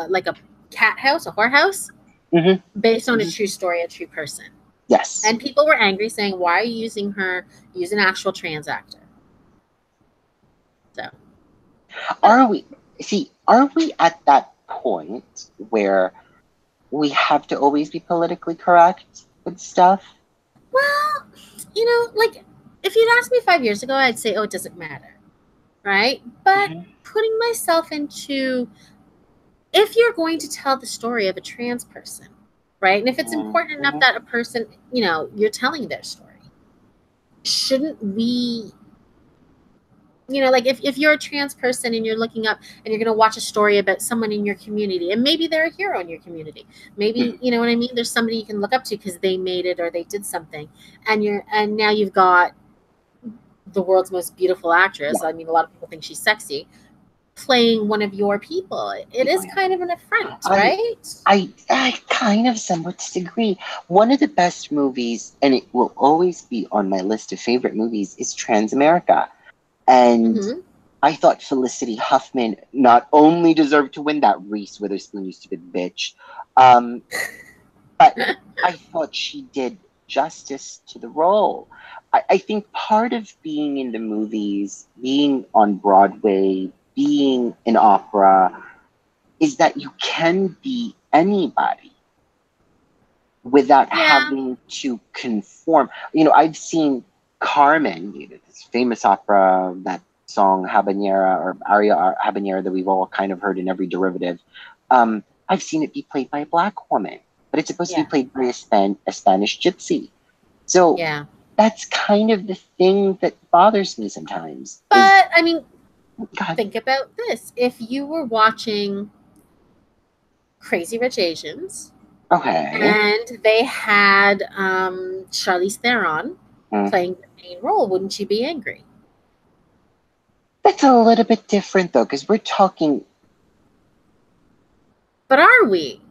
like a cat house, a whorehouse, Mm-hmm. based on a Mm-hmm. true story, a true person. Yes. And people were angry, saying, "Why are you using her? Use an actual trans actor." So, Are we? See, are we at that point where we have to always be politically correct with stuff? well, like if you'd asked me 5 years ago, I'd say, "Oh, it doesn't matter," right? But Mm-hmm. putting myself into if you're going to tell the story of a trans person, right? And if it's important enough Mm-hmm. that a person, you're telling their story, shouldn't we, like if you're a trans person and you're looking up and you're going to watch a story about someone in your community and maybe they're a hero in your community, maybe, you know what I mean? There's somebody you can look up to because they made it or they did something and now you've got the world's most beautiful actress. Yeah. I mean, a lot of people think she's sexy playing one of your people. It is kind of an affront, I right? I kind of somewhat disagree. One of the best movies, and it will always be on my list of favorite movies, is Transamerica. And Mm-hmm. I thought Felicity Huffman not only deserved to win that Reese Witherspoon, you stupid bitch, but I thought she did justice to the role. I think part of being in the movies, being on Broadway, being in opera, is that you can be anybody without Yeah. having to conform. I've seen Carmen, this famous opera, that song Habanera or aria Habanera that we've all kind of heard in every derivative. I've seen it be played by a black woman, but it's supposed to be Yeah. played by a Spanish gypsy. So Yeah. that's kind of the thing that bothers me sometimes. Is But I mean, God, think about this. If you were watching Crazy Rich Asians okay. and they had Charlize Theron Mm. playing the main role, wouldn't you be angry? That's a little bit different though, because we're talking. But are we?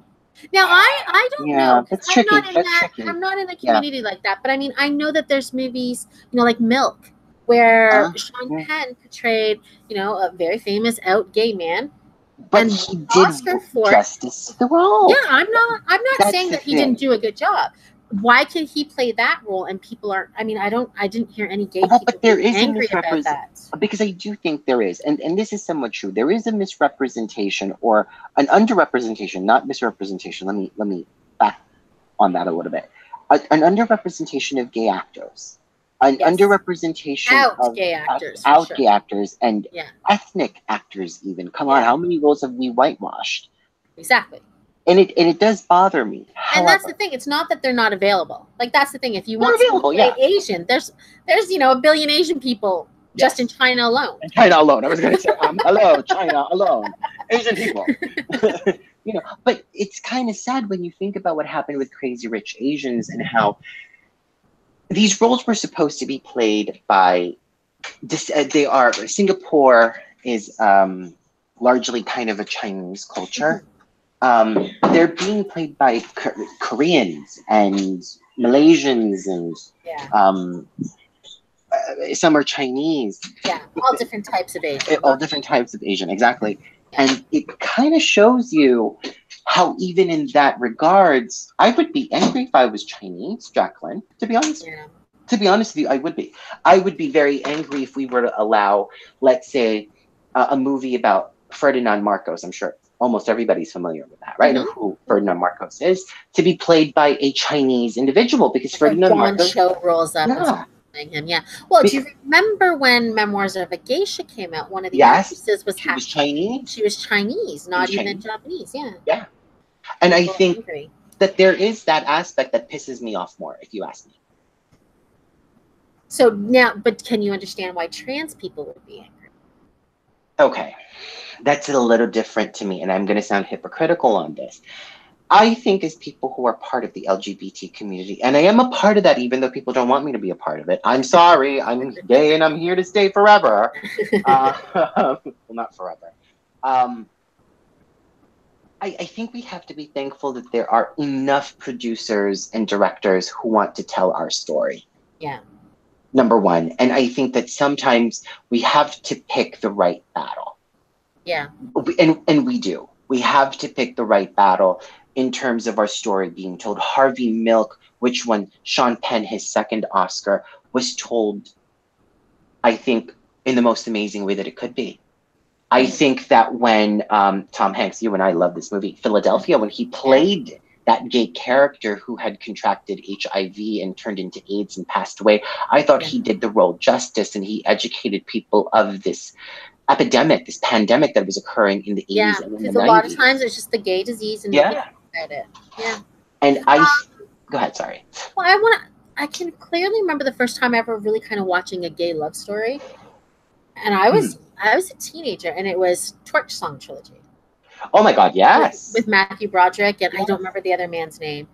Now I don't know Yeah, because that's tricky. That's tricky. I'm not in a Yeah. community like that. But I mean I know that there's movies, like Milk, where Sean Yeah. Penn portrayed, a very famous out gay man But and he won did Oscar for it. justice to the Yeah, role. I'm not That's saying the that he didn't thing. do a good job. Why could he play that role and people aren't I mean, I didn't hear any gay Well, people but there being is a angry about misrepresentation, that. because I do think there is, and this is somewhat true. There is a misrepresentation or an underrepresentation, not misrepresentation. Let me back on that a little bit. An underrepresentation of gay actors, an Yes. underrepresentation Out of gay actors for out sure. gay actors and Yeah. ethnic actors. Even come on, Yeah. how many roles have we whitewashed? Exactly. And it does bother me. And that's the However, thing. It's not that they're not available. Like that's the thing. If you they're want someone to available. play Yeah. Asian, there's a billion Asian people just in Yes. China alone. China alone. I was going to say, hello, China alone. Asian people. But it's kind of sad when you think about what happened with Crazy Rich Asians and how these roles were supposed to be played by they are Singapore is largely kind of a Chinese culture. They're being played by Koreans and Malaysians and Yeah. Some are Chinese. Yeah. All different types of Asian. All different types of Asian, exactly. Yeah. And it kind of shows you how even in that regards, I would be angry if I was Chinese, Jacqueline, to be honest. Yeah. To be honest with you, I would be. I would be very angry if we were to allow, let's say, a movie about Ferdinand Marcos. I'm sure almost everybody's familiar with that, right? Mm-hmm. Who Ferdinand Marcos is, to be played by a Chinese individual, because Like Ferdinand John Marcos. Cho rolls up and Yeah. playing him. Yeah. Well, do you remember when Memoirs of a Geisha came out? One of the Yes, actresses was she was Chinese. She was Chinese, not even Chinese. Japanese. Yeah. Yeah. And I People think angry. that there is that aspect that pisses me off more, if you ask me. So now, but can you understand why trans people would be angry? Okay, that's a little different to me, and I'm going to sound hypocritical on this. I think as people who are part of the LGBT community, and I am a part of that even though people don't want me to be a part of it. I'm sorry, I'm gay and I'm here to stay forever. Well, not forever. I think we have to be thankful that there are enough producers and directors who want to tell our story. Yeah. Number one. And I think that sometimes we have to pick the right battle. Yeah. And we do. We have to pick the right battle in terms of our story being told. Harvey Milk, which won Sean Penn his second Oscar, was told, I think, in the most amazing way that it could be. I think that when Tom Hanks, you and I love this movie, Philadelphia, when he played that gay character who had contracted HIV and turned into AIDS and passed away, I thought he did the role justice, and he educated people of this epidemic, this pandemic that was occurring in the 80s and in the 90s. A lot of times it's just the gay disease and nobody talks about it. Yeah. And go ahead, sorry. Well, I can clearly remember the first time ever really kind of watching a gay love story. And I was a teenager, and it was Torch Song Trilogy. Oh my God, yes. With Matthew Broderick, and I don't remember the other man's name.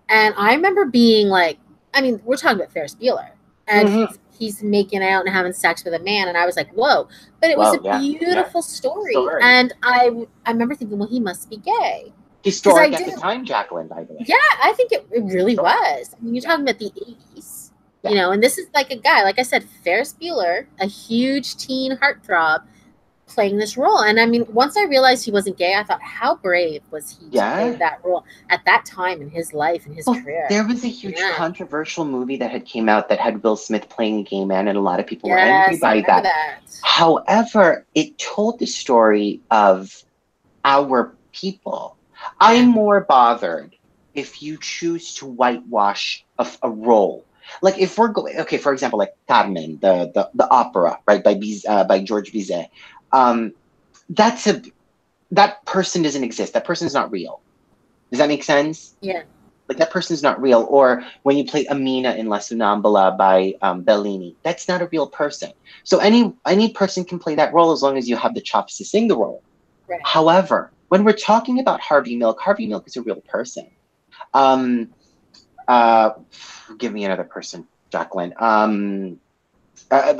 And I remember being like, I mean, we're talking about Ferris Bueller, and he's making out and having sex with a man, and I was like, whoa. But it was a beautiful story. And I remember thinking, well, he must be gay. Historic at the time, Jacqueline, by the way. Yeah, I think it really was. I mean, you're talking about the 80s. You know, and this is like a guy, like I said, Ferris Bueller, a huge teen heartthrob, playing this role. And I mean, once I realized he wasn't gay, I thought, how brave was he to play that role at that time in his life and his career? There was a huge controversial movie that had came out that had Will Smith playing a gay man, and a lot of people were angry by that. However, it told the story of our people. I'm more bothered if you choose to whitewash a role. Like if we're going, okay, for example, like Carmen, the opera, right, by George Bizet. That person doesn't exist. That person is not real. Does that make sense? Yeah. Like that person's not real. Or when you play Amina in La Sonambula by Bellini, that's not a real person. So any person can play that role as long as you have the chops to sing the role. Right. However, when we're talking about Harvey Milk is a real person. Give me another person, Jacqueline.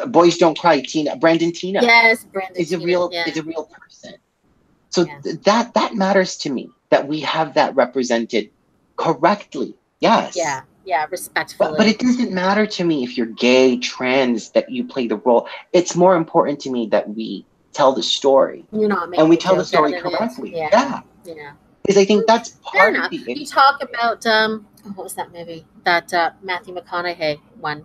Boys Don't Cry, Brandon Tina. Yes, Brandon is a real person. So that matters to me, that we have that represented correctly. Yes. Yeah, respectfully. But it doesn't matter to me if you're gay, trans, that you play the role. It's more important to me that we tell the story. You're not making and we tell the story correctly. Yeah. Because I think that's part of the You talk about what was that movie that Matthew McConaughey won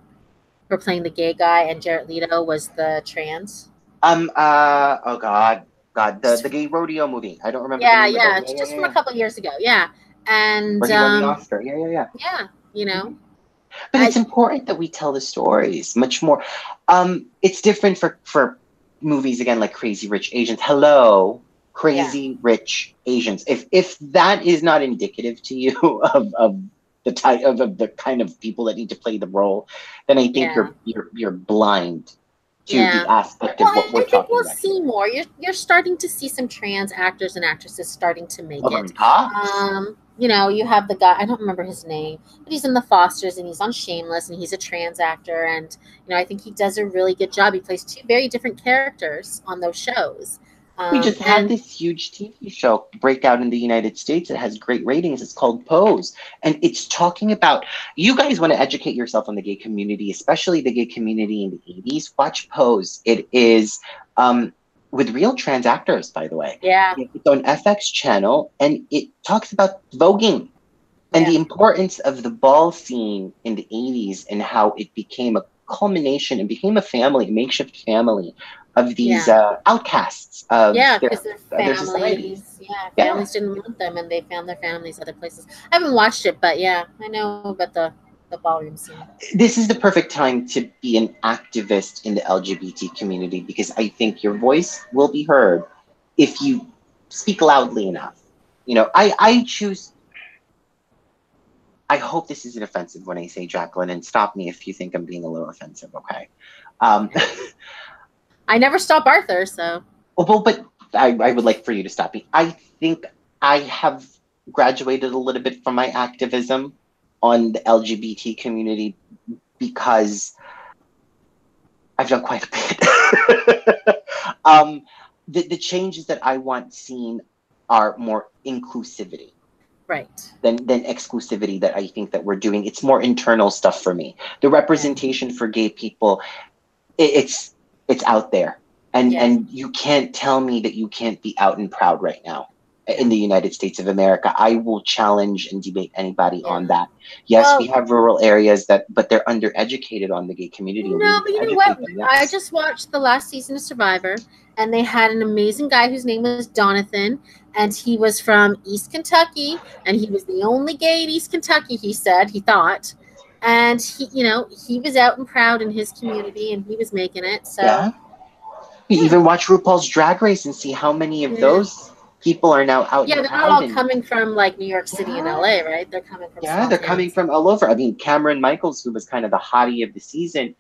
for playing the gay guy, and Jared Leto was the trans. Oh God, the gay rodeo movie. I don't remember. Yeah, just from a couple of years ago. Yeah, and where he won the Oscar. Yeah. Yeah, you know. But it's important that we tell the stories much more. It's different for movies again, like Crazy Rich Asians. Hello. Crazy Rich Asians. If that is not indicative to you of the type of the kind of people that need to play the role, then I think you're blind to the aspect of what we're talking about. I think we'll see more. You're starting to see some trans actors and actresses starting to make it. you know, you have the guy, I don't remember his name, but he's in The Fosters and he's on Shameless and he's a trans actor. And, you know, I think he does a really good job. He plays two very different characters on those shows. We just had And this huge TV show break out in the United States. It has great ratings. It's called Pose. And it's talking about, you guys want to educate yourself on the gay community, especially the gay community in the 80s. Watch Pose. It is with real trans actors, by the way. yeah, It's on FX channel, and it talks about voguing and the yeah, importance of the ball scene in the 80s and how it became a culmination and became a family, a makeshift family of these yeah. outcasts of Yeah, because their their society. families, yeah, Yeah. families didn't want them, and they found their families other places. I haven't watched it, but yeah, I know about the ballroom scene. This is the perfect time to be an activist in the LGBT community because I think your voice will be heard if you speak loudly enough. You know, I choose, I hope this isn't offensive when I say Jacqueline, and stop me if you think I'm being a little offensive, okay? Um, Okay. I never stop Arthur, so well, but I would like for you to stop me. I think I have graduated a little bit from my activism on the LGBT community because I've done quite a bit. The changes that I want seen are more inclusivity right. than exclusivity that I think that we're doing. It's more internal stuff for me. The Yeah, representation for gay people, it's out there. yeah, And you can't tell me that you can't be out and proud right now yeah, in the United States of America. I will challenge and debate anybody yeah. on that. Yes, we Well, have rural areas but they're undereducated on the gay community and we no, need but to you know what? educate them, I yes. just watched the last season of Survivor, and they had an amazing guy whose name was Jonathan, and he was from East Kentucky, and he was the only gay in East Kentucky, he said, he thought. And he, you know, he was out and proud in his community, and he was making it. So, Yeah. You yeah, even watch RuPaul's Drag Race and see how many of yeah. those people are now out Yeah, and they're not proud all and coming from like New York City and yeah. LA, right? They're coming from Yeah, small they're coming towns. from all over. I mean, Cameron Michaels, who was kind of the hottie of the season,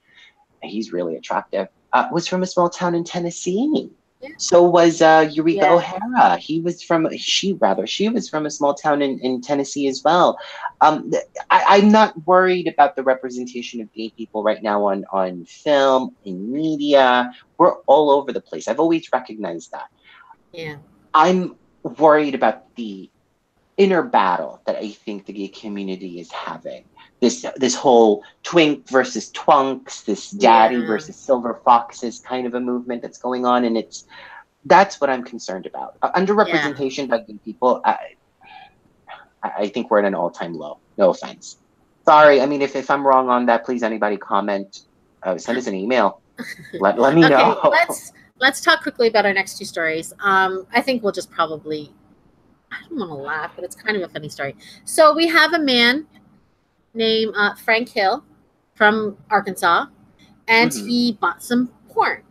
he's really attractive, was from a small town in Tennessee. Yeah, So was Eureka yeah, O'Hara. She was from a small town in Tennessee as well. I'm not worried about the representation of gay people right now on film, in media. We're all over the place. I've always recognized that. yeah, I'm worried about the inner battle that I think the gay community is having. This whole twink versus twunks, this daddy yeah, versus silver foxes kind of a movement that's going on, and that's what I'm concerned about. yeah. Underrepresentation by gay people, I think we're at an all-time low. No offense. Sorry, I mean if I'm wrong on that, please anybody comment, send us an email. Let me Okay, know. let's talk quickly about our next two stories. I think we'll just probably, I don't want to laugh, but it's kind of a funny story. So we have a man named Frank Hill from Arkansas, and Hmm. he bought some porn.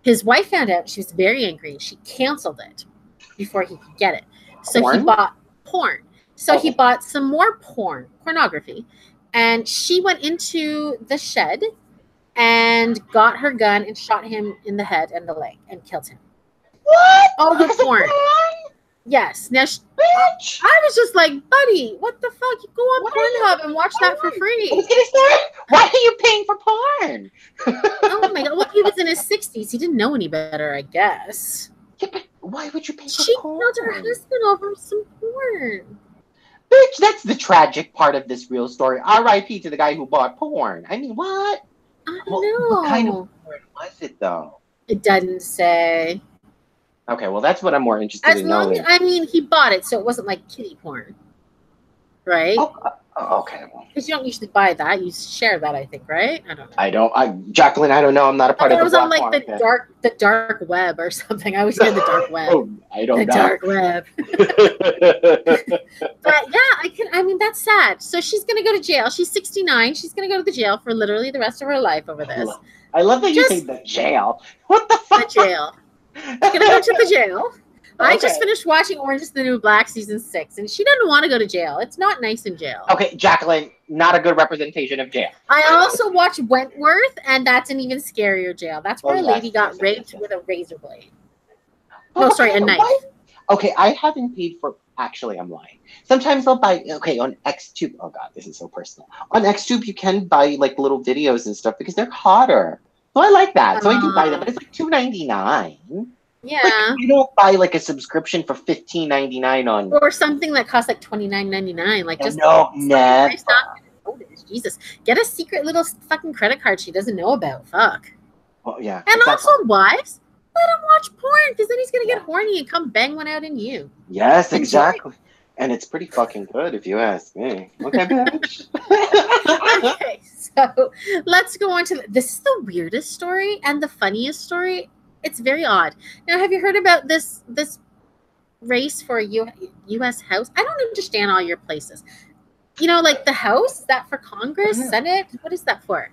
His wife found out. She was very angry. She canceled it before he could get it. So he Porn? bought porn. So he Okay. bought some more pornography, and she went into the shed and got her gun and shot him in the head and the leg and killed him. What? Over Because of porn. porn? Yes. Now, Bitch! I was just like, buddy, what the fuck? You go on What are you? Pornhub and watch that for I was free. gonna say, why are you paying for porn? Oh my God. Well, he was in his 60s. He didn't know any better, I guess. Yeah, but why would you pay for She killed her porn? husband over some porn. Bitch, that's the tragic part of this real story. R.I.P. to the guy who bought porn. I mean, what? I What kind of know. porn was it, though? It doesn't say. Okay, well, that's what I'm more interested As in long as, knowing. I mean, he bought it, so it wasn't like kitty porn, right? Oh, okay. Well, Because you don't usually buy that. You share that, I think, right? I don't know. Jacqueline, I don't know. I'm not a I part of thought it the was on black like market. the dark web or something. I always hear the dark web. Oh, I don't The know. dark web. But yeah, I mean, that's sad. So she's gonna go to jail. She's 69. She's gonna go to the jail for literally the rest of her life over this. I love that you say Just the jail. What the the fuck? jail. She's gonna go to the jail. I just Okay. finished watching Orange is the New Black season 6, and she doesn't want to go to jail. It's not nice in jail. Okay, Jacqueline, not a good representation of jail. I also watched Wentworth, and that's an even scarier jail. That's Oh where a yes, lady got yes, yes, yes, raped yes. with a razor blade. But No, what sorry, kind a of why? knife. Okay, I haven't paid for Actually, I'm lying. Sometimes I'll buy, okay, on XTube. Oh God, this is so personal. On XTube, you can buy like little videos and stuff because they're hotter. So I like that. So I do buy them, but it's like $2.99. Like Yeah. you don't buy like a subscription for $15.99 on. Or something that costs like $29.99. Like just no, never. Nice Jesus, get a secret little fucking credit card she doesn't know about. Fuck. Well, yeah. And exactly. Also, wives, let him watch porn because then he's gonna get horny and come bang one out in you. Yes, exactly. And it's pretty fucking good if you ask me. Okay, bitch. Okay, so let's go on to this is the weirdest story and the funniest story. It's very odd. Now, have you heard about this race for a U.S. House? I don't understand all your places. You know, like the House, that for Congress, Senate. What is that for?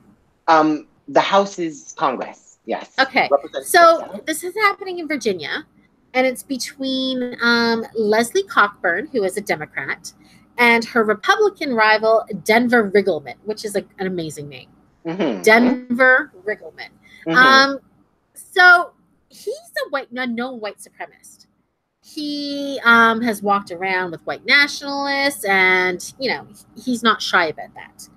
The House is Congress. Yes. Okay. So this is happening in Virginia, and it's between Leslie Cockburn, who is a Democrat, and her Republican rival, Denver Riggleman, which is an amazing name. Mm-hmm. Denver Riggleman. Mm-hmm. So he's a known white supremacist. He has walked around with white nationalists, and he's not shy about that.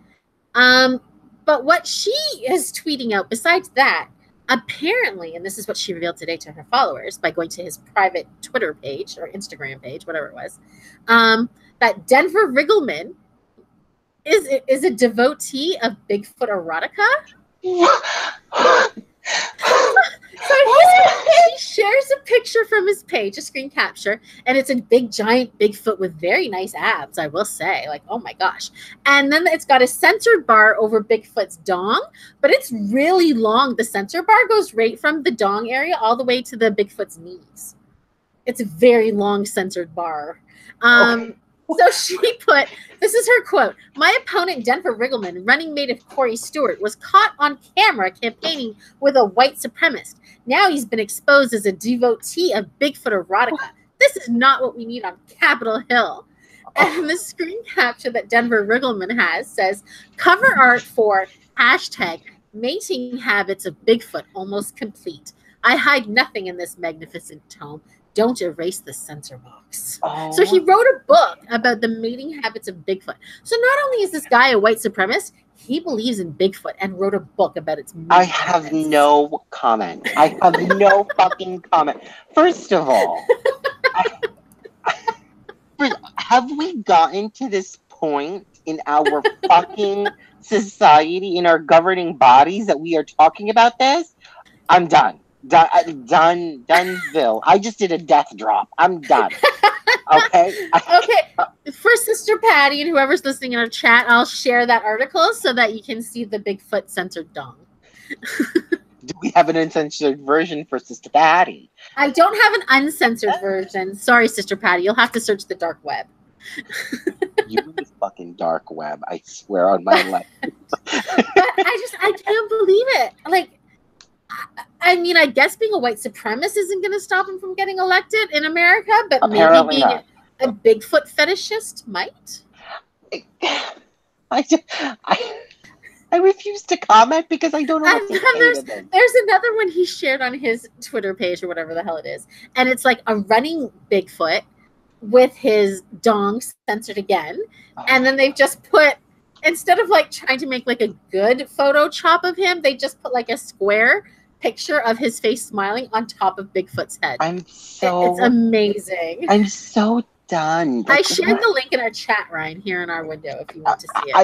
But what she is tweeting out, besides that, apparently, and this is what she revealed today to her followers by going to his private Twitter page or Instagram page, whatever it was, that Denver Riggleman is a devotee of Bigfoot erotica. So he shares a picture from his page, a screen capture, and it's a big, giant Bigfoot with very nice abs, I will say. Like, oh my gosh. And then it's got a censored bar over Bigfoot's dong, but it's really long. The censor bar goes right from the dong area all the way to the Bigfoot's knees. It's a very long censored bar. So she put, this is her quote, "My opponent, Denver Riggleman, running mate of Corey Stewart, was caught on camera campaigning with a white supremacist. Now he's been exposed as a devotee of Bigfoot erotica. This is not what we need on Capitol Hill." And the screen capture that Denver Riggleman has says, "Cover art for hashtag mating habits of Bigfoot almost complete. I hide nothing in this magnificent tome. Don't erase the censor box." Oh. So he wrote a book about the mating habits of Bigfoot. So not only is this guy a white supremacist, he believes in Bigfoot and wrote a book about its mating habits. No comment. I have no fucking comment. First of all, have we gotten to this point in our fucking society, in our governing bodies, that we are talking about this? I'm done. Duneville. I just did a death drop. I'm done. Okay. Okay. For Sister Patty and whoever's listening in our chat, I'll share that article so that you can see the Bigfoot censored dong. Do we have an uncensored version for Sister Patty? I don't have an uncensored version. Sorry, Sister Patty. You'll have to search the dark web. You the fucking dark web. I swear on my life. But I can't believe it. Like, I mean, I guess being a white supremacist isn't going to stop him from getting elected in America, but apparently maybe being a Bigfoot fetishist might. I refuse to comment because I don't know what to say. There's another one he shared on his Twitter page or whatever the hell it is, and it's like a running Bigfoot with his dong censored again, and then they've just put, instead of like trying to make like a good Photoshop of him, they just put like a square picture of his face smiling on top of Bigfoot's head. It's amazing. I'm so done. I shared the link in our chat, Ryan, here in our window if you want to see it.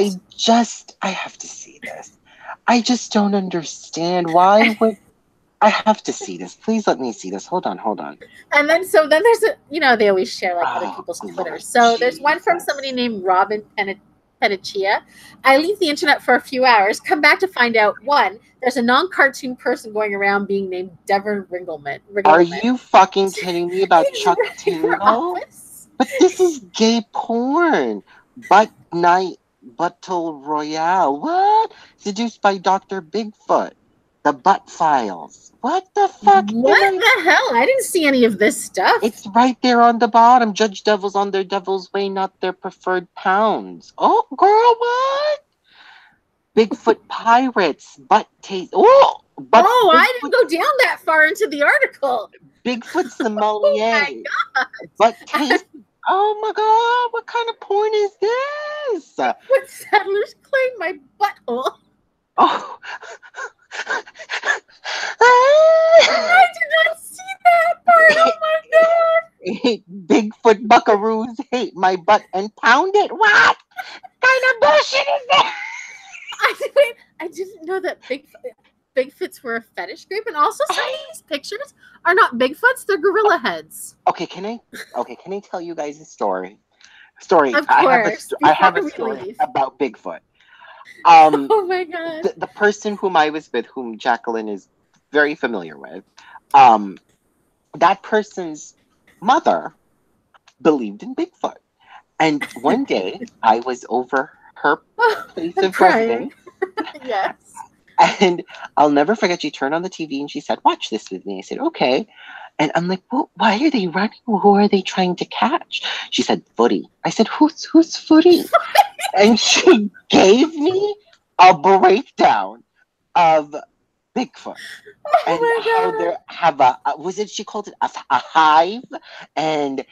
I have to see this. I just don't understand why would I have to see this. Please let me see this. Hold on. And then there's they always share like other people's Twitters. So there's one from somebody named Robin Pettichia. "I leave the internet for a few hours, come back to find out, one, there's a non-cartoon person going around being named Denver Riggleman. Are you fucking kidding me about Chuck Tingle? But this is gay porn. Battle Royale. What? Seduced by Dr. Bigfoot. The Butt Files. What the fuck? What the hell? I didn't see any of this stuff. It's right there on the bottom. Judge devils on their devil's way, not their preferred pounds. Oh, girl, what? Bigfoot pirates. Butt taste. Oh! I didn't go down that far into the article. Bigfoot sommelier. Oh my God. Butt taste. Oh my God, what kind of porn is this? Bigfoot settlers claim my butthole. Oh. I did not see that part. Oh my god. Bigfoot buckaroos hate my butt and pound it. What kind of bullshit is that? I didn't know that Bigfoots were a fetish group, and also some of these pictures are not Bigfoots; they're gorilla heads. Okay, can I tell you guys a story? Of course, I have before a we story leave. about Bigfoot. Um, Oh my god. the person whom I was with, whom Jacqueline is very familiar with, um, that person's mother believed in Bigfoot. And one day I was over her Oh, place I'm of crying. residence, Yes. and I'll never forget, she turned on the TV and she said, "Watch this with me." I said, "Okay." And I'm like, well, why are they running? Who are they trying to catch? She said, "Footy." I said, who's Footy? And she gave me a breakdown of Bigfoot Oh and how my they have was it, she called it a hive, and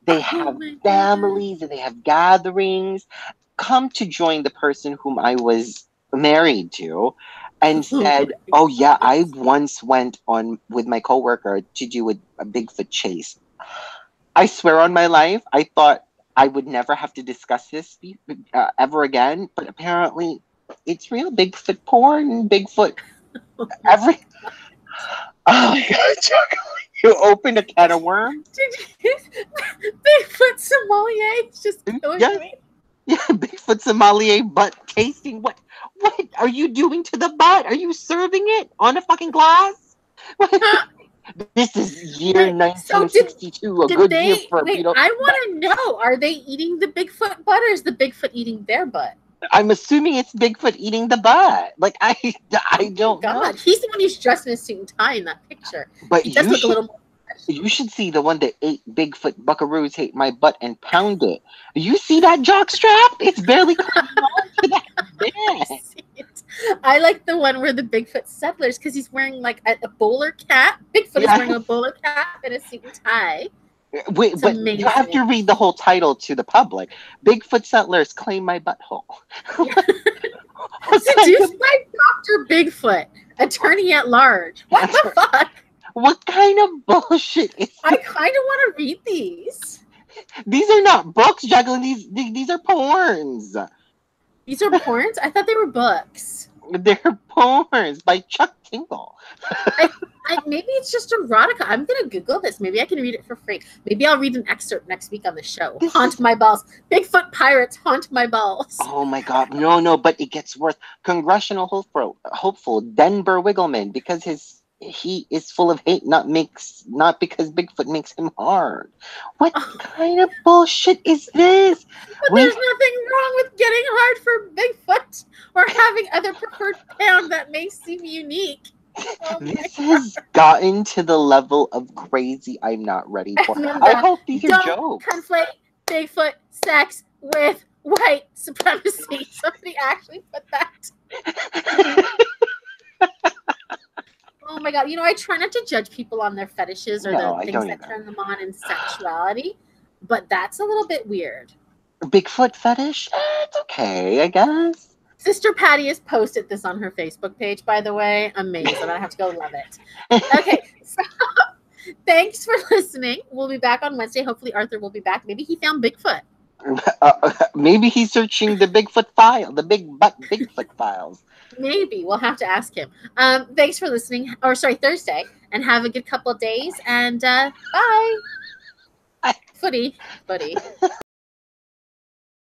they god. Oh have my god. families and they have gatherings. Come to join the person whom I was married to, and Oh said, my "Oh yeah, god. I once went on with my coworker to do a Bigfoot chase." I swear on my life, I thought I would never have to discuss this ever again, but apparently it's real. Bigfoot porn, Bigfoot Oh my every. Oh my God, Chuck, you opened a can of worms. Did you Bigfoot sommelier is just killing Yes, me. yeah, Bigfoot sommelier butt tasting. What are you doing to the butt? Are you serving it on a fucking glass? What? This is year Wait, so did 1962, a did good year they for wait, I want to know, are they eating the Bigfoot butt, or is the Bigfoot eating their butt? I'm assuming it's Bigfoot eating the butt. Like Oh I my don't know. god. He's the one who's dressed in a suit and tie in that picture. But He does look a little more you professional. should see the one that ate Bigfoot buckaroos hate my butt and pound it. You see that jock strap? It's barely clinging on to that I bit. see it. I like the one where the Bigfoot settlers, because he's wearing like a bowler cap. Bigfoot is Yeah. wearing a bowler cap and a suit and tie. Wait, It's but you have amazing. to read the whole title to the public. Bigfoot settlers claim my butthole. Yeah. What kind of Seduced by Dr. Bigfoot, attorney at large. What the fuck? what kind of bullshit is I this? kind of want to read these. These are not books, Jacqueline. These are porns. These are porns? I thought they were books. They're porns by Chuck Tingle. I, maybe it's just erotica. I'm gonna Google this. Maybe I can read it for free. Maybe I'll read an excerpt next week on the show. This Haunt is my balls. Bigfoot pirates haunt my balls. Oh my God, no, but it gets worse. Congressional hopeful Denver Wiggleman, because he is full of hate, not because Bigfoot makes him hard. What Oh, kind of bullshit is this? but We there's nothing wrong with getting hard for Bigfoot or having other preferred pound that may seem unique. Oh my This has gotten to the level of crazy I'm not ready for. And then I hope these are don't jokes. conflate Bigfoot sex with white supremacy. Somebody actually put that. Oh my god. I try not to judge people on their fetishes or No, the I things don't that either. turn them on in sexuality, but that's a little bit weird. Bigfoot fetish? It's okay, I guess. Sister Patty has posted this on her Facebook page, by the way. Amazing. I'm going to have to go love it. Okay. So thanks for listening. We'll be back on Wednesday. Hopefully Arthur will be back. Maybe he found Bigfoot. Maybe he's searching the Bigfoot files. Maybe. We'll have to ask him. Thanks for listening. Or sorry, Thursday. And have a good couple of days. And bye. Footy.